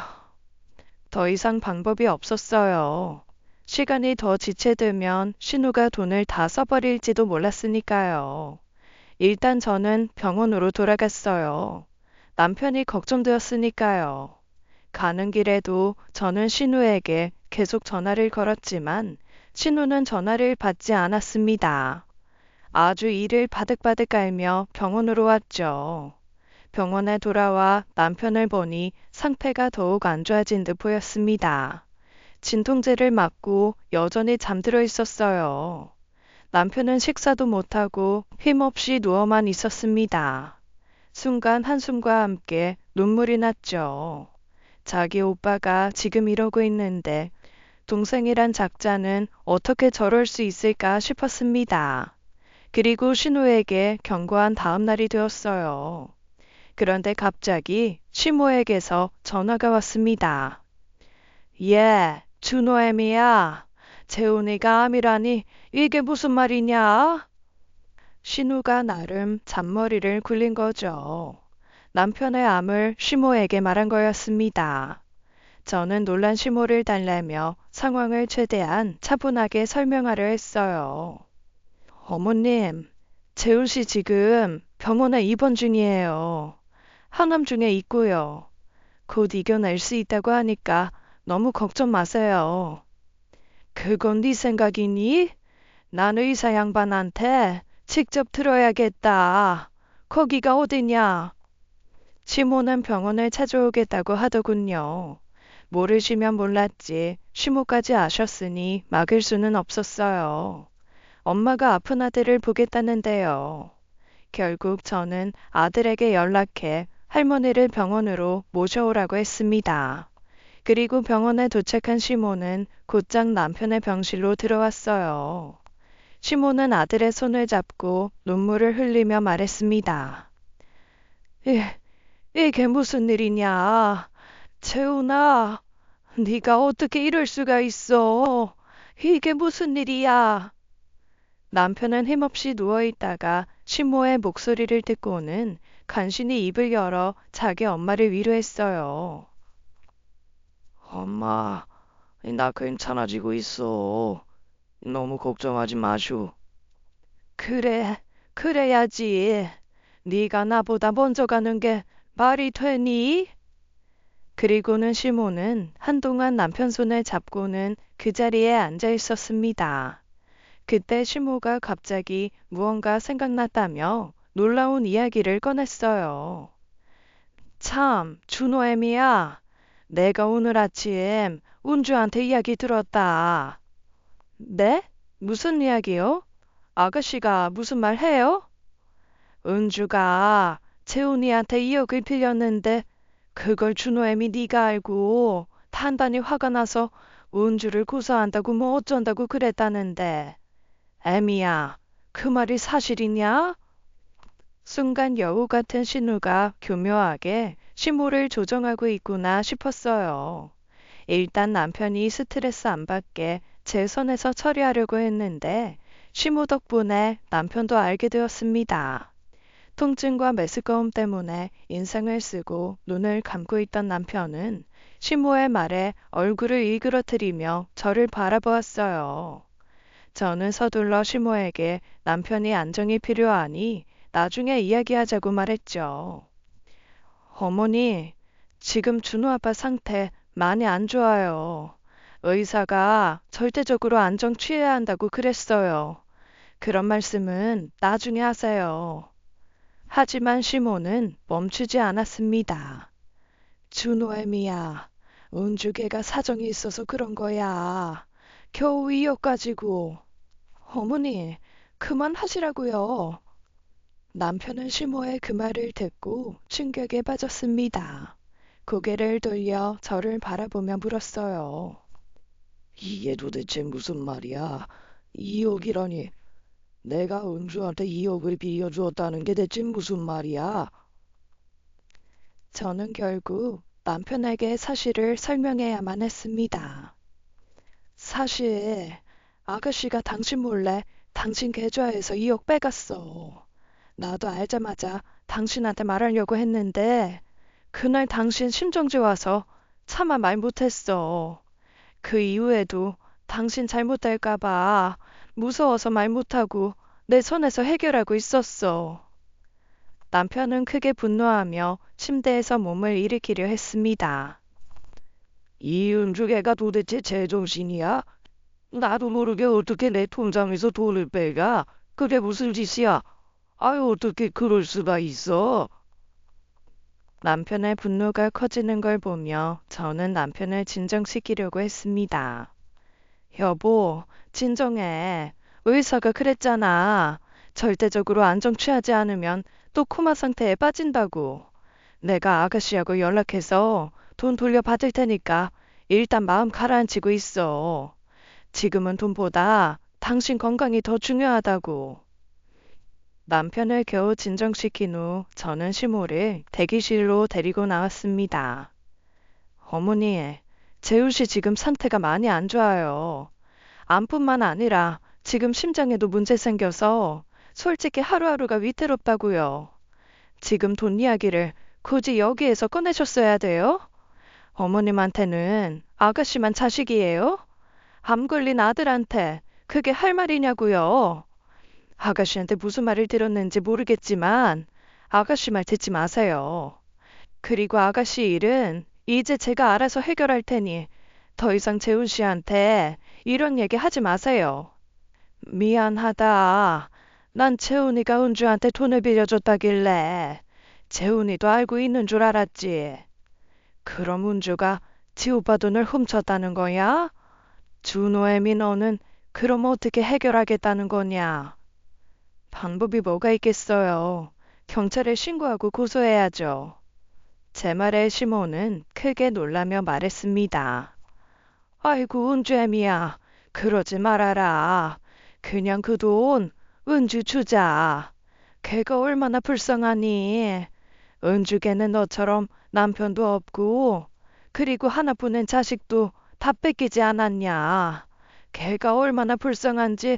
더 이상 방법이 없었어요. 시간이 더 지체되면 신우가 돈을 다 써버릴지도 몰랐으니까요. 일단 저는 병원으로 돌아갔어요. 남편이 걱정되었으니까요. 가는 길에도 저는 신우에게 계속 전화를 걸었지만 신우는 전화를 받지 않았습니다. 아주 이를 바득바득 깔며 병원으로 왔죠. 병원에 돌아와 남편을 보니 상태가 더욱 안 좋아진 듯 보였습니다. 진통제를 맞고 여전히 잠들어 있었어요. 남편은 식사도 못하고 힘없이 누워만 있었습니다. 순간 한숨과 함께 눈물이 났죠. 자기 오빠가 지금 이러고 있는데 동생이란 작자는 어떻게 저럴 수 있을까 싶었습니다. 그리고 신우에게 경고한 다음 날이 되었어요. 그런데 갑자기 시모에게서 전화가 왔습니다. 예, 준호애미야. 재훈이가 암이라니 이게 무슨 말이냐? 신우가 나름 잔머리를 굴린 거죠. 남편의 암을 시모에게 말한 거였습니다. 저는 놀란 시모를 달래며 상황을 최대한 차분하게 설명하려 했어요. 어머님, 재훈 씨 지금 병원에 입원 중이에요. 항암 중에 있고요. 곧 이겨낼 수 있다고 하니까 너무 걱정 마세요. 그건 네 생각이니? 난 의사 양반한테 직접 들어야겠다. 거기가 어디냐? 시모는 병원을 찾아오겠다고 하더군요. 모르시면 몰랐지 시모까지 아셨으니 막을 수는 없었어요. 엄마가 아픈 아들을 보겠다는데요. 결국 저는 아들에게 연락해 할머니를 병원으로 모셔오라고 했습니다. 그리고 병원에 도착한 시모는 곧장 남편의 병실로 들어왔어요. 시모는 아들의 손을 잡고 눈물을 흘리며 말했습니다. 이게 무슨 일이냐? 재훈아, 네가 어떻게 이럴 수가 있어? 이게 무슨 일이야? 남편은 힘없이 누워있다가 시모의 목소리를 듣고는 간신히 입을 열어 자기 엄마를 위로했어요. 엄마, 나 괜찮아지고 있어. 너무 걱정하지 마슈. 그래, 그래야지. 네가 나보다 먼저 가는 게 말이 되니? 그리고는 시모는 한동안 남편 손을 잡고는 그 자리에 앉아 있었습니다. 그때 시모가 갑자기 무언가 생각났다며 놀라운 이야기를 꺼냈어요. 참, 준호애미야. 내가 오늘 아침 운주한테 이야기 들었다. 네? 무슨 이야기요? 아가씨가 무슨 말 해요? 은주가 재훈이한테 2억을 빌렸는데 그걸 준호애미 네가 알고 단단히 화가 나서 은주를 고소한다고 뭐 어쩐다고 그랬다는데. 애미야, 그 말이 사실이냐? 순간 여우 같은 신우가 교묘하게 심호를 조정하고 있구나 싶었어요. 일단 남편이 스트레스 안 받게 제 선에서 처리하려고 했는데 심호 덕분에 남편도 알게 되었습니다. 통증과 메스꺼움 때문에 인상을 쓰고 눈을 감고 있던 남편은 심호의 말에 얼굴을 일그러뜨리며 저를 바라보았어요. 저는 서둘러 심호에게 남편이 안정이 필요하니 나중에 이야기하자고 말했죠. 어머니, 지금 준호 아빠 상태 많이 안 좋아요. 의사가 절대적으로 안정 취해야 한다고 그랬어요. 그런 말씀은 나중에 하세요. 하지만 시모는 멈추지 않았습니다. 준호애미야, 은주개가 사정이 있어서 그런 거야. 겨우 2억 가지고. 어머니, 그만하시라고요. 남편은 시모의 그 말을 듣고 충격에 빠졌습니다. 고개를 돌려 저를 바라보며 물었어요. 이게 도대체 무슨 말이야? 2억이라니. 내가 은주한테 2억을 빌려주었다는 게 대체 무슨 말이야? 저는 결국 남편에게 사실을 설명해야만 했습니다. 사실 아가씨가 당신 몰래 당신 계좌에서 2억 빼갔어. 나도 알자마자 당신한테 말하려고 했는데 그날 당신 심정지 와서 차마 말 못했어. 그 이후에도 당신 잘못될까봐 무서워서 말 못하고 내 손에서 해결하고 있었어. 남편은 크게 분노하며 침대에서 몸을 일으키려 했습니다. 이 은주개가 도대체 제정신이야? 나도 모르게 어떻게 내 통장에서 돈을 빼가? 그게 무슨 짓이야? 아유, 어떻게 그럴 수가 있어? 남편의 분노가 커지는 걸 보며 저는 남편을 진정시키려고 했습니다. 여보, 진정해. 의사가 그랬잖아. 절대적으로 안정 취하지 않으면 또 코마 상태에 빠진다고. 내가 아가씨하고 연락해서 돈 돌려받을 테니까 일단 마음 가라앉히고 있어. 지금은 돈보다 당신 건강이 더 중요하다고. 남편을 겨우 진정시킨 후 저는 시모를 대기실로 데리고 나왔습니다. 어머니, 재우 씨 지금 상태가 많이 안 좋아요. 암뿐만 아니라 지금 심장에도 문제 생겨서 솔직히 하루하루가 위태롭다고요. 지금 돈 이야기를 굳이 여기에서 꺼내셨어야 돼요? 어머님한테는 아가씨만 자식이에요? 암 걸린 아들한테 그게 할 말이냐고요? 아가씨한테 무슨 말을 들었는지 모르겠지만 아가씨 말 듣지 마세요. 그리고 아가씨 일은 이제 제가 알아서 해결할 테니 더 이상 재훈 씨한테 이런 얘기 하지 마세요. 미안하다. 난 재훈이가 은주한테 돈을 빌려줬다길래 재훈이도 알고 있는 줄 알았지. 그럼 은주가 지 오빠 돈을 훔쳤다는 거야? 준호애미 너는 그럼 어떻게 해결하겠다는 거냐? 방법이 뭐가 있겠어요. 경찰에 신고하고 고소해야죠. 제 말에 시모는 크게 놀라며 말했습니다. 아이고, 은주애미야. 그러지 말아라. 그냥 그 돈 은주 주자. 걔가 얼마나 불쌍하니. 은주걔는 너처럼 남편도 없고 그리고 하나뿐인 자식도 다 뺏기지 않았냐. 걔가 얼마나 불쌍한지.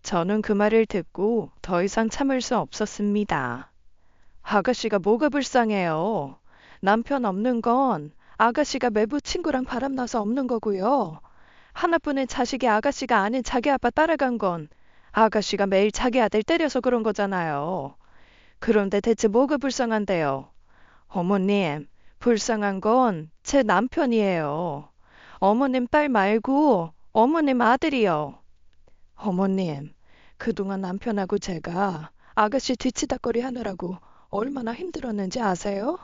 저는 그 말을 듣고 더 이상 참을 수 없었습니다. 아가씨가 뭐가 불쌍해요. 남편 없는 건 아가씨가 매부 친구랑 바람나서 없는 거고요. 하나뿐인 자식이 아가씨가 아닌 자기 아빠 따라간 건 아가씨가 매일 자기 아들 때려서 그런 거잖아요. 그런데 대체 뭐가 불쌍한데요? 어머님, 불쌍한 건 제 남편이에요. 어머님 딸 말고 어머님 아들이요. 어머님, 그동안 남편하고 제가 아가씨 뒤치다꺼리 하느라고 얼마나 힘들었는지 아세요?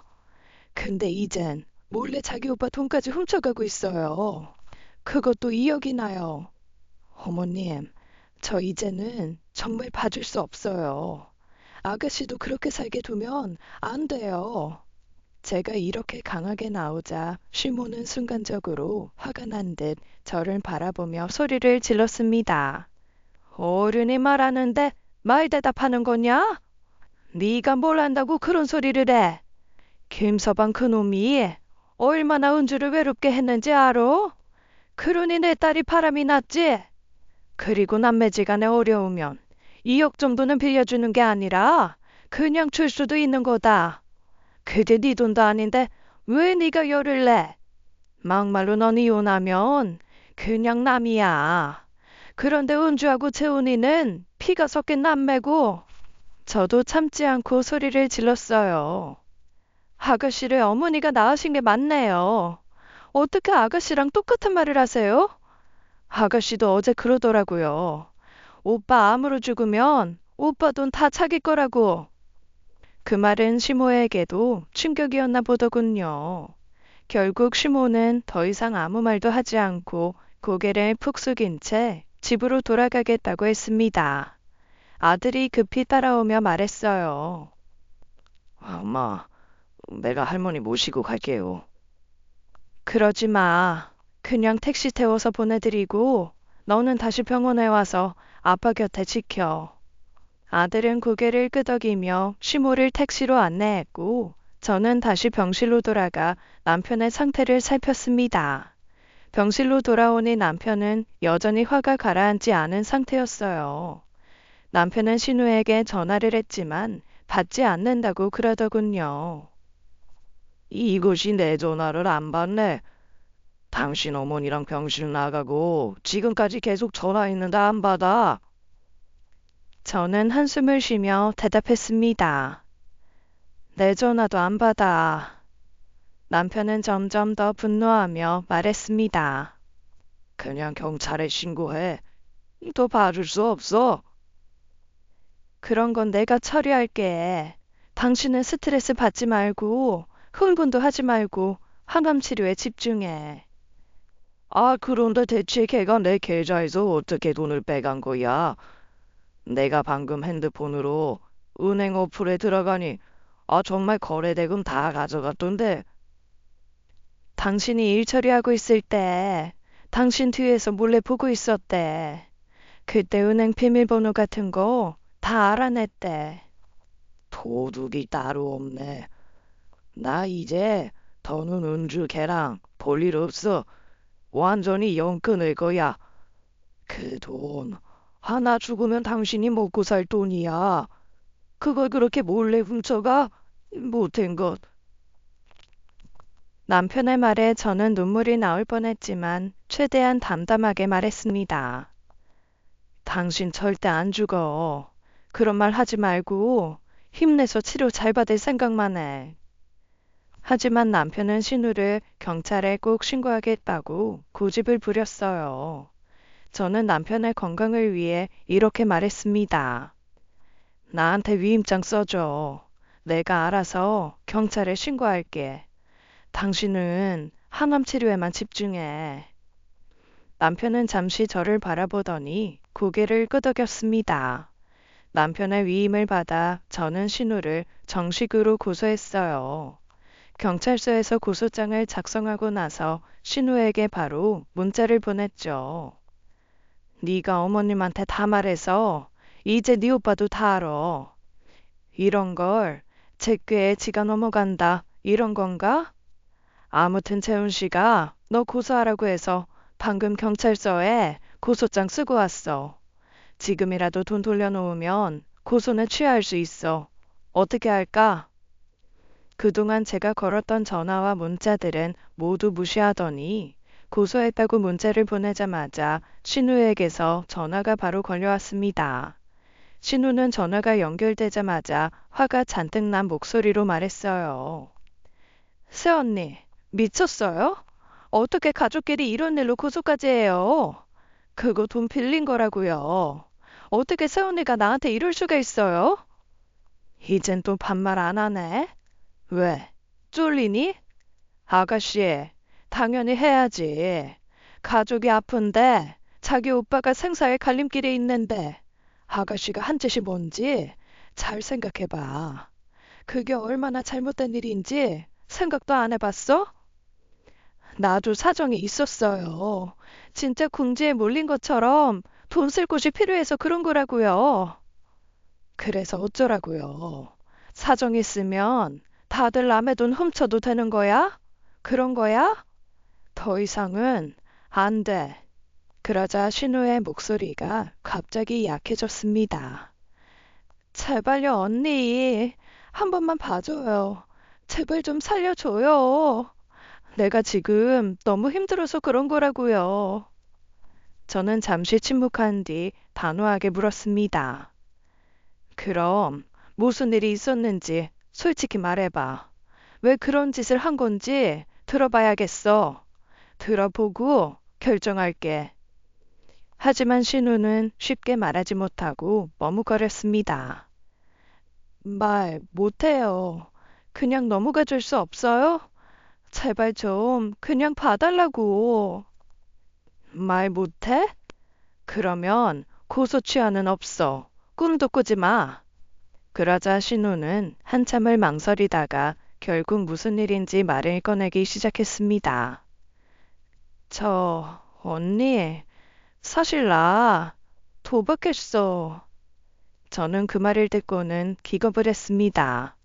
근데 이젠 몰래 자기 오빠 돈까지 훔쳐가고 있어요. 그것도 2억이나요. 어머님, 저 이제는 정말 봐줄 수 없어요. 아가씨도 그렇게 살게 두면 안 돼요. 제가 이렇게 강하게 나오자 시모는 순간적으로 화가 난 듯 저를 바라보며 소리를 질렀습니다. 어른이 말하는데 말 대답하는 거냐? 네가 뭘 안다고 그런 소리를 해? 김서방 그놈이 얼마나 은주를 외롭게 했는지 알아? 그러니 내 딸이 바람이 났지? 그리고 남매지간에 어려우면 2억 정도는 빌려주는 게 아니라 그냥 줄 수도 있는 거다. 그게 네 돈도 아닌데 왜 네가 열을 내? 막말로 넌 이혼하면 그냥 남이야. 그런데 은주하고 재훈이는 피가 섞인 남매고. 저도 참지 않고 소리를 질렀어요. 아가씨를 어머니가 낳으신 게 맞네요. 어떻게 아가씨랑 똑같은 말을 하세요? 아가씨도 어제 그러더라고요. 오빠 암으로 죽으면 오빠 돈 다 자기 거라고. 그 말은 시모에게도 충격이었나 보더군요. 결국 시모는 더 이상 아무 말도 하지 않고 고개를 푹 숙인 채 집으로 돌아가겠다고 했습니다. 아들이 급히 따라오며 말했어요. 엄마, 내가 할머니 모시고 갈게요. 그러지 마. 그냥 택시 태워서 보내드리고 너는 다시 병원에 와서 아빠 곁에 지켜. 아들은 고개를 끄덕이며 시모를 택시로 안내했고 저는 다시 병실로 돌아가 남편의 상태를 살폈습니다. 병실로 돌아오니 남편은 여전히 화가 가라앉지 않은 상태였어요. 남편은 신우에게 전화를 했지만 받지 않는다고 그러더군요. 이것이 내 전화를 안 받네. 당신 어머니랑 병실 나가고 지금까지 계속 전화했는데 안 받아. 저는 한숨을 쉬며 대답했습니다. 내 전화도 안 받아. 남편은 점점 더 분노하며 말했습니다. 그냥 경찰에 신고해. 더 봐줄 수 없어. 그런 건 내가 처리할게. 당신은 스트레스 받지 말고 흥분도 하지 말고 항암 치료에 집중해. 아, 그런데 대체 걔가 내 계좌에서 어떻게 돈을 빼간 거야? 내가 방금 핸드폰으로 은행 어플에 들어가니 정말 거래대금 다 가져갔던데. 당신이 일 처리하고 있을 때 당신 뒤에서 몰래 보고 있었대. 그때 은행 비밀번호 같은 거 다 알아냈대. 도둑이 따로 없네. 나 이제 더는 은주 걔랑 볼 일 없어. 완전히 영 끊을 거야. 그 돈 하나 죽으면 당신이 먹고 살 돈이야. 그걸 그렇게 몰래 훔쳐가? 못한 것. 남편의 말에 저는 눈물이 나올 뻔했지만 최대한 담담하게 말했습니다. 당신 절대 안 죽어. 그런 말 하지 말고 힘내서 치료 잘 받을 생각만 해. 하지만 남편은 신우를 경찰에 꼭 신고하겠다고 고집을 부렸어요. 저는 남편의 건강을 위해 이렇게 말했습니다. 나한테 위임장 써줘. 내가 알아서 경찰에 신고할게. 당신은 항암 치료에만 집중해. 남편은 잠시 저를 바라보더니 고개를 끄덕였습니다. 남편의 위임을 받아 저는 신우를 정식으로 고소했어요. 경찰서에서 고소장을 작성하고 나서 신우에게 바로 문자를 보냈죠. 네가 어머님한테 다 말해서 이제 네 오빠도 다 알아. 이런 걸 제 꾀에 지가 넘어간다. 이런 건가? 아무튼 재훈 씨가 너 고소하라고 해서 방금 경찰서에 고소장 쓰고 왔어. 지금이라도 돈 돌려놓으면 고소는 취하할 수 있어. 어떻게 할까? 그동안 제가 걸었던 전화와 문자들은 모두 무시하더니 고소했다고 문자를 보내자마자 신우에게서 전화가 바로 걸려왔습니다. 신우는 전화가 연결되자마자 화가 잔뜩 난 목소리로 말했어요. 새언니, 미쳤어요? 어떻게 가족끼리 이런 일로 고소까지 해요? 그거 돈 빌린 거라고요. 어떻게 새언니가 나한테 이럴 수가 있어요? 이젠 또 반말 안 하네. 왜? 쫄리니? 아가씨, 당연히 해야지. 가족이 아픈데 자기 오빠가 생사의 갈림길에 있는데 아가씨가 한 짓이 뭔지 잘 생각해봐. 그게 얼마나 잘못된 일인지 생각도 안 해봤어? 나도 사정이 있었어요. 진짜 궁지에 몰린 것처럼 돈 쓸 곳이 필요해서 그런 거라고요. 그래서 어쩌라고요. 사정 있으면 다들 남의 돈 훔쳐도 되는 거야? 그런 거야? 더 이상은 안 돼. 그러자 신우의 목소리가 갑자기 약해졌습니다. 제발요, 언니. 한 번만 봐줘요. 제발 좀 살려줘요. 내가 지금 너무 힘들어서 그런 거라고요. 저는 잠시 침묵한 뒤 단호하게 물었습니다. 그럼 무슨 일이 있었는지 솔직히 말해봐. 왜 그런 짓을 한 건지 들어봐야겠어. 들어보고 결정할게. 하지만 신우는 쉽게 말하지 못하고 머뭇거렸습니다. 말 못해요. 그냥 넘어가 줄 수 없어요? 제발 좀 그냥 봐달라고. 말 못해? 그러면 고소취하는 없어. 꿈도 꾸지 마. 그러자 신우는 한참을 망설이다가 결국 무슨 일인지 말을 꺼내기 시작했습니다. 언니, 사실 나 도박했어. 저는 그 말을 듣고는 기겁을 했습니다.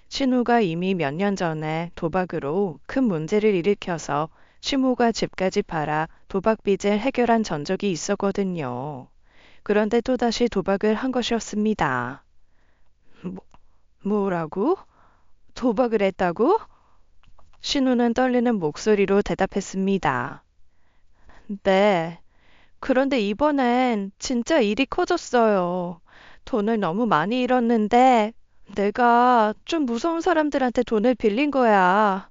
신우가 이미 몇 년 전에 도박으로 큰 문제를 일으켜서 시모가 집까지 팔아 도박 빚을 해결한 전적이 있었거든요. 그런데 또다시 도박을 한 것이었습니다. 뭐, 뭐라고? 도박을 했다고? 신우는 떨리는 목소리로 대답했습니다. 네. 그런데 이번엔 진짜 일이 커졌어요. 돈을 너무 많이 잃었는데 내가 좀 무서운 사람들한테 돈을 빌린 거야.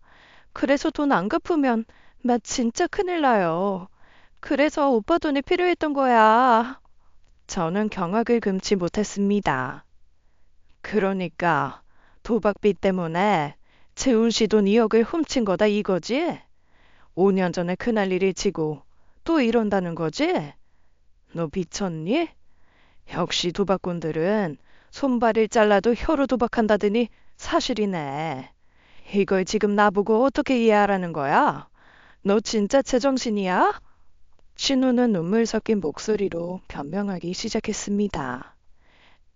그래서 돈 안 갚으면 나 진짜 큰일 나요. 그래서 오빠 돈이 필요했던 거야. 저는 경악을 금치 못했습니다. 그러니까 도박빚 때문에 재훈 씨 돈 2억을 훔친 거다 이거지? 5년 전에 그날 일을 치고 또 이런다는 거지? 너 미쳤니? 역시 도박꾼들은 손발을 잘라도 혀로 도박한다더니 사실이네. 이걸 지금 나보고 어떻게 이해하라는 거야? 너 진짜 제정신이야? 신우는 눈물 섞인 목소리로 변명하기 시작했습니다.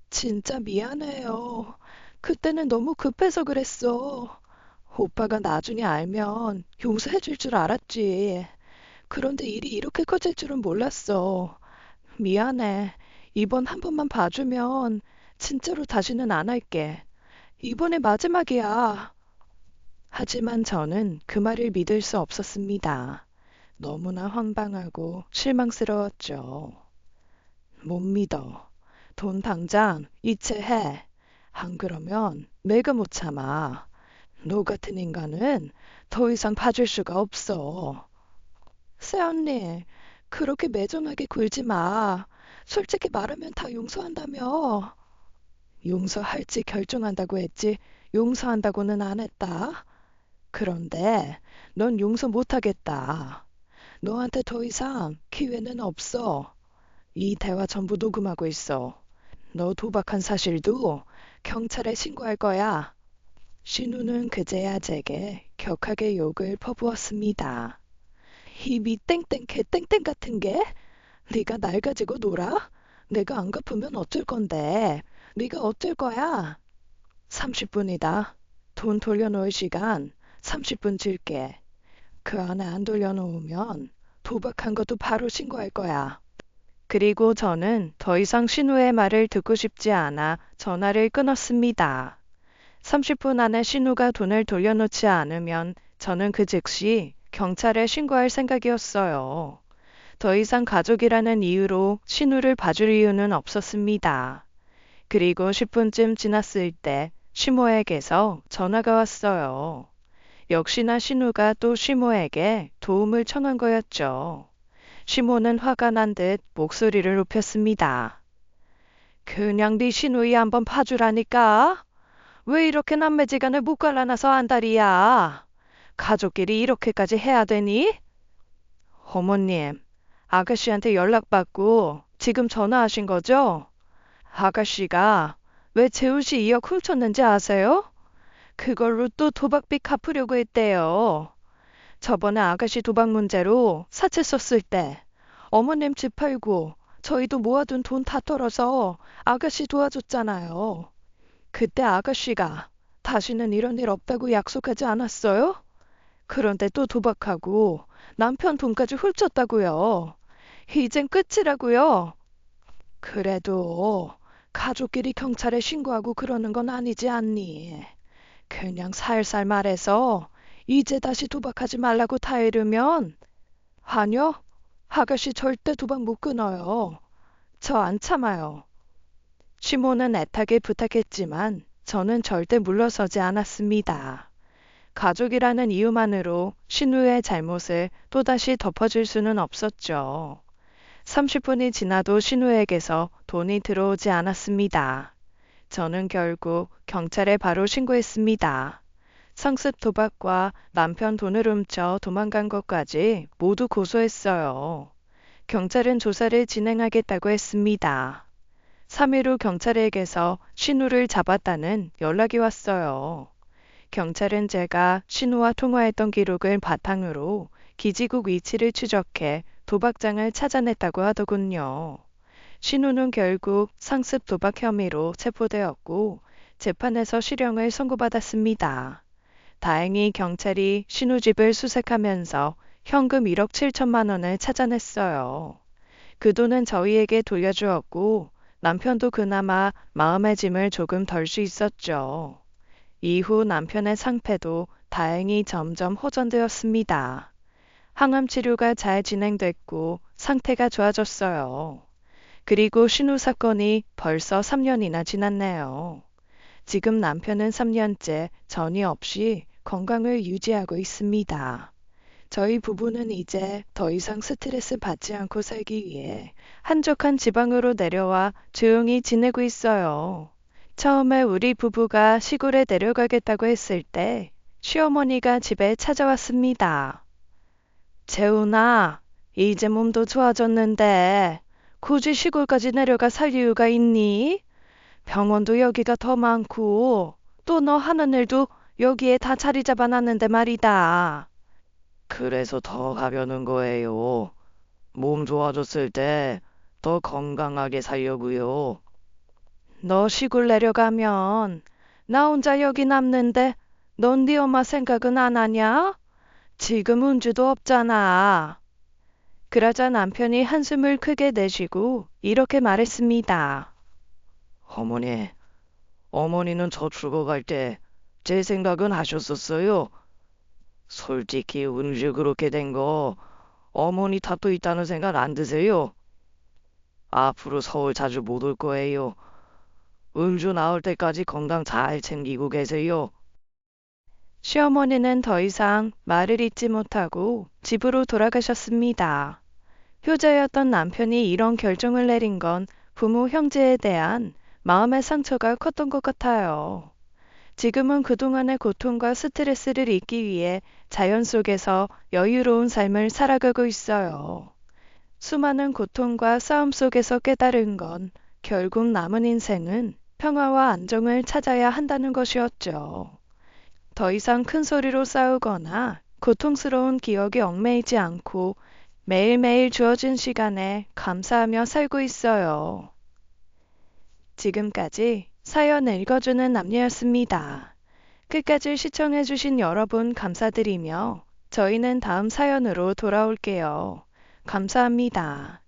진짜 미안해요. 그때는 너무 급해서 그랬어. 오빠가 나중에 알면 용서해 줄 줄 알았지. 그런데 일이 이렇게 커질 줄은 몰랐어. 미안해. 이번 한 번만 봐주면 진짜로 다시는 안 할게. 이번에 마지막이야. 하지만 저는 그 말을 믿을 수 없었습니다. 너무나 황당하고 실망스러웠죠. 못 믿어. 돈 당장 이체해. 안 그러면 내가 못 참아. 너 같은 인간은 더 이상 봐줄 수가 없어. 새언니, 그렇게 매정하게 굴지 마. 솔직히 말하면 다 용서한다며. 용서할지 결정한다고 했지, 용서한다고는 안 했다. 그런데 넌 용서 못하겠다. 너한테 더 이상 기회는 없어. 이 대화 전부 녹음하고 있어. 너 도박한 사실도 경찰에 신고할 거야. 신우는 그제야 제게 격하게 욕을 퍼부었습니다. 이 미땡땡 개땡땡 같은 게? 네가 날 가지고 놀아? 내가 안 갚으면 어쩔 건데? 네가 어쩔 거야? 30분이다. 돈 돌려놓을 시간 30분 줄게. 그 안에 안 돌려놓으면 도박한 것도 바로 신고할 거야. 그리고 저는 더 이상 신우의 말을 듣고 싶지 않아 전화를 끊었습니다. 30분 안에 신우가 돈을 돌려놓지 않으면 저는 그 즉시 경찰에 신고할 생각이었어요. 더 이상 가족이라는 이유로 신우를 봐줄 이유는 없었습니다. 그리고 10분쯤 지났을 때 시모에게서 전화가 왔어요. 역시나 신우가 또 시모에게 도움을 청한 거였죠. 시모는 화가 난 듯 목소리를 높였습니다. 그냥 네 시누이 한번 봐주라니까. 왜 이렇게 남매지간을 못 갈라놔서 안달이야. 가족끼리 이렇게까지 해야 되니? 어머님, 아가씨한테 연락받고 지금 전화하신 거죠? 아가씨가 왜 제 옷이 2억 훔쳤는지 아세요? 그걸로 또 도박비 갚으려고 했대요. 저번에 아가씨 도박 문제로 사채 썼을 때 어머님 집 팔고 저희도 모아둔 돈 다 털어서 아가씨 도와줬잖아요. 그때 아가씨가 다시는 이런 일 없다고 약속하지 않았어요? 그런데 또 도박하고 남편 돈까지 훔쳤다고요. 이젠 끝이라고요. 그래도 가족끼리 경찰에 신고하고 그러는 건 아니지 않니? 그냥 살살 말해서 이제 다시 도박하지 말라고 타이르면 아니요. 아가씨 절대 도박 못 끊어요. 저 안 참아요. 시모는 애타게 부탁했지만 저는 절대 물러서지 않았습니다. 가족이라는 이유만으로 신우의 잘못을 또다시 덮어줄 수는 없었죠. 30분이 지나도 신우에게서 돈이 들어오지 않았습니다. 저는 결국 경찰에 바로 신고했습니다. 상습 도박과 남편 돈을 훔쳐 도망간 것까지 모두 고소했어요. 경찰은 조사를 진행하겠다고 했습니다. 3일 후 경찰에게서 신우를 잡았다는 연락이 왔어요. 경찰은 제가 신우와 통화했던 기록을 바탕으로 기지국 위치를 추적해 도박장을 찾아냈다고 하더군요. 신우는 결국 상습 도박 혐의로 체포되었고 재판에서 실형을 선고받았습니다. 다행히 경찰이 신우 집을 수색하면서 현금 1억 7천만 원을 찾아냈어요. 그 돈은 저희에게 돌려주었고 남편도 그나마 마음의 짐을 조금 덜 수 있었죠. 이후 남편의 상태도 다행히 점점 호전되었습니다. 항암 치료가 잘 진행됐고 상태가 좋아졌어요. 그리고 신우 사건이 벌써 3년이나 지났네요. 지금 남편은 3년째 전이 없이 건강을 유지하고 있습니다. 저희 부부는 이제 더 이상 스트레스 받지 않고 살기 위해 한적한 지방으로 내려와 조용히 지내고 있어요. 처음에 우리 부부가 시골에 내려가겠다고 했을 때 시어머니가 집에 찾아왔습니다. 재훈아, 이제 몸도 좋아졌는데 굳이 시골까지 내려가 살 이유가 있니? 병원도 여기가 더 많고 또 너 하는 일도 여기에 다 자리 잡아놨는데 말이다. 그래서 더 가려는 거예요. 몸 좋아졌을 때 더 건강하게 살려고요. 너 시골 내려가면 나 혼자 여기 남는데 넌 네 엄마 생각은 안 하냐? 지금 운주도 없잖아. 그러자 남편이 한숨을 크게 내쉬고 이렇게 말했습니다. 어머니, 어머니는 저 죽어갈 때 제 생각은 하셨었어요. 솔직히 은주 그렇게 된 거 어머니 탓도 있다는 생각 안 드세요? 앞으로 서울 자주 못 올 거예요. 은주 나올 때까지 건강 잘 챙기고 계세요. 시어머니는 더 이상 말을 잇지 못하고 집으로 돌아가셨습니다. 효자였던 남편이 이런 결정을 내린 건 부모 형제에 대한 마음의 상처가 컸던 것 같아요. 지금은 그동안의 고통과 스트레스를 잊기 위해 자연 속에서 여유로운 삶을 살아가고 있어요. 수많은 고통과 싸움 속에서 깨달은 건 결국 남은 인생은 평화와 안정을 찾아야 한다는 것이었죠. 더 이상 큰 소리로 싸우거나 고통스러운 기억에 얽매이지 않고 매일매일 주어진 시간에 감사하며 살고 있어요. 지금까지 사연 읽어주는 남녀였습니다. 끝까지 시청해주신 여러분 감사드리며 저희는 다음 사연으로 돌아올게요. 감사합니다.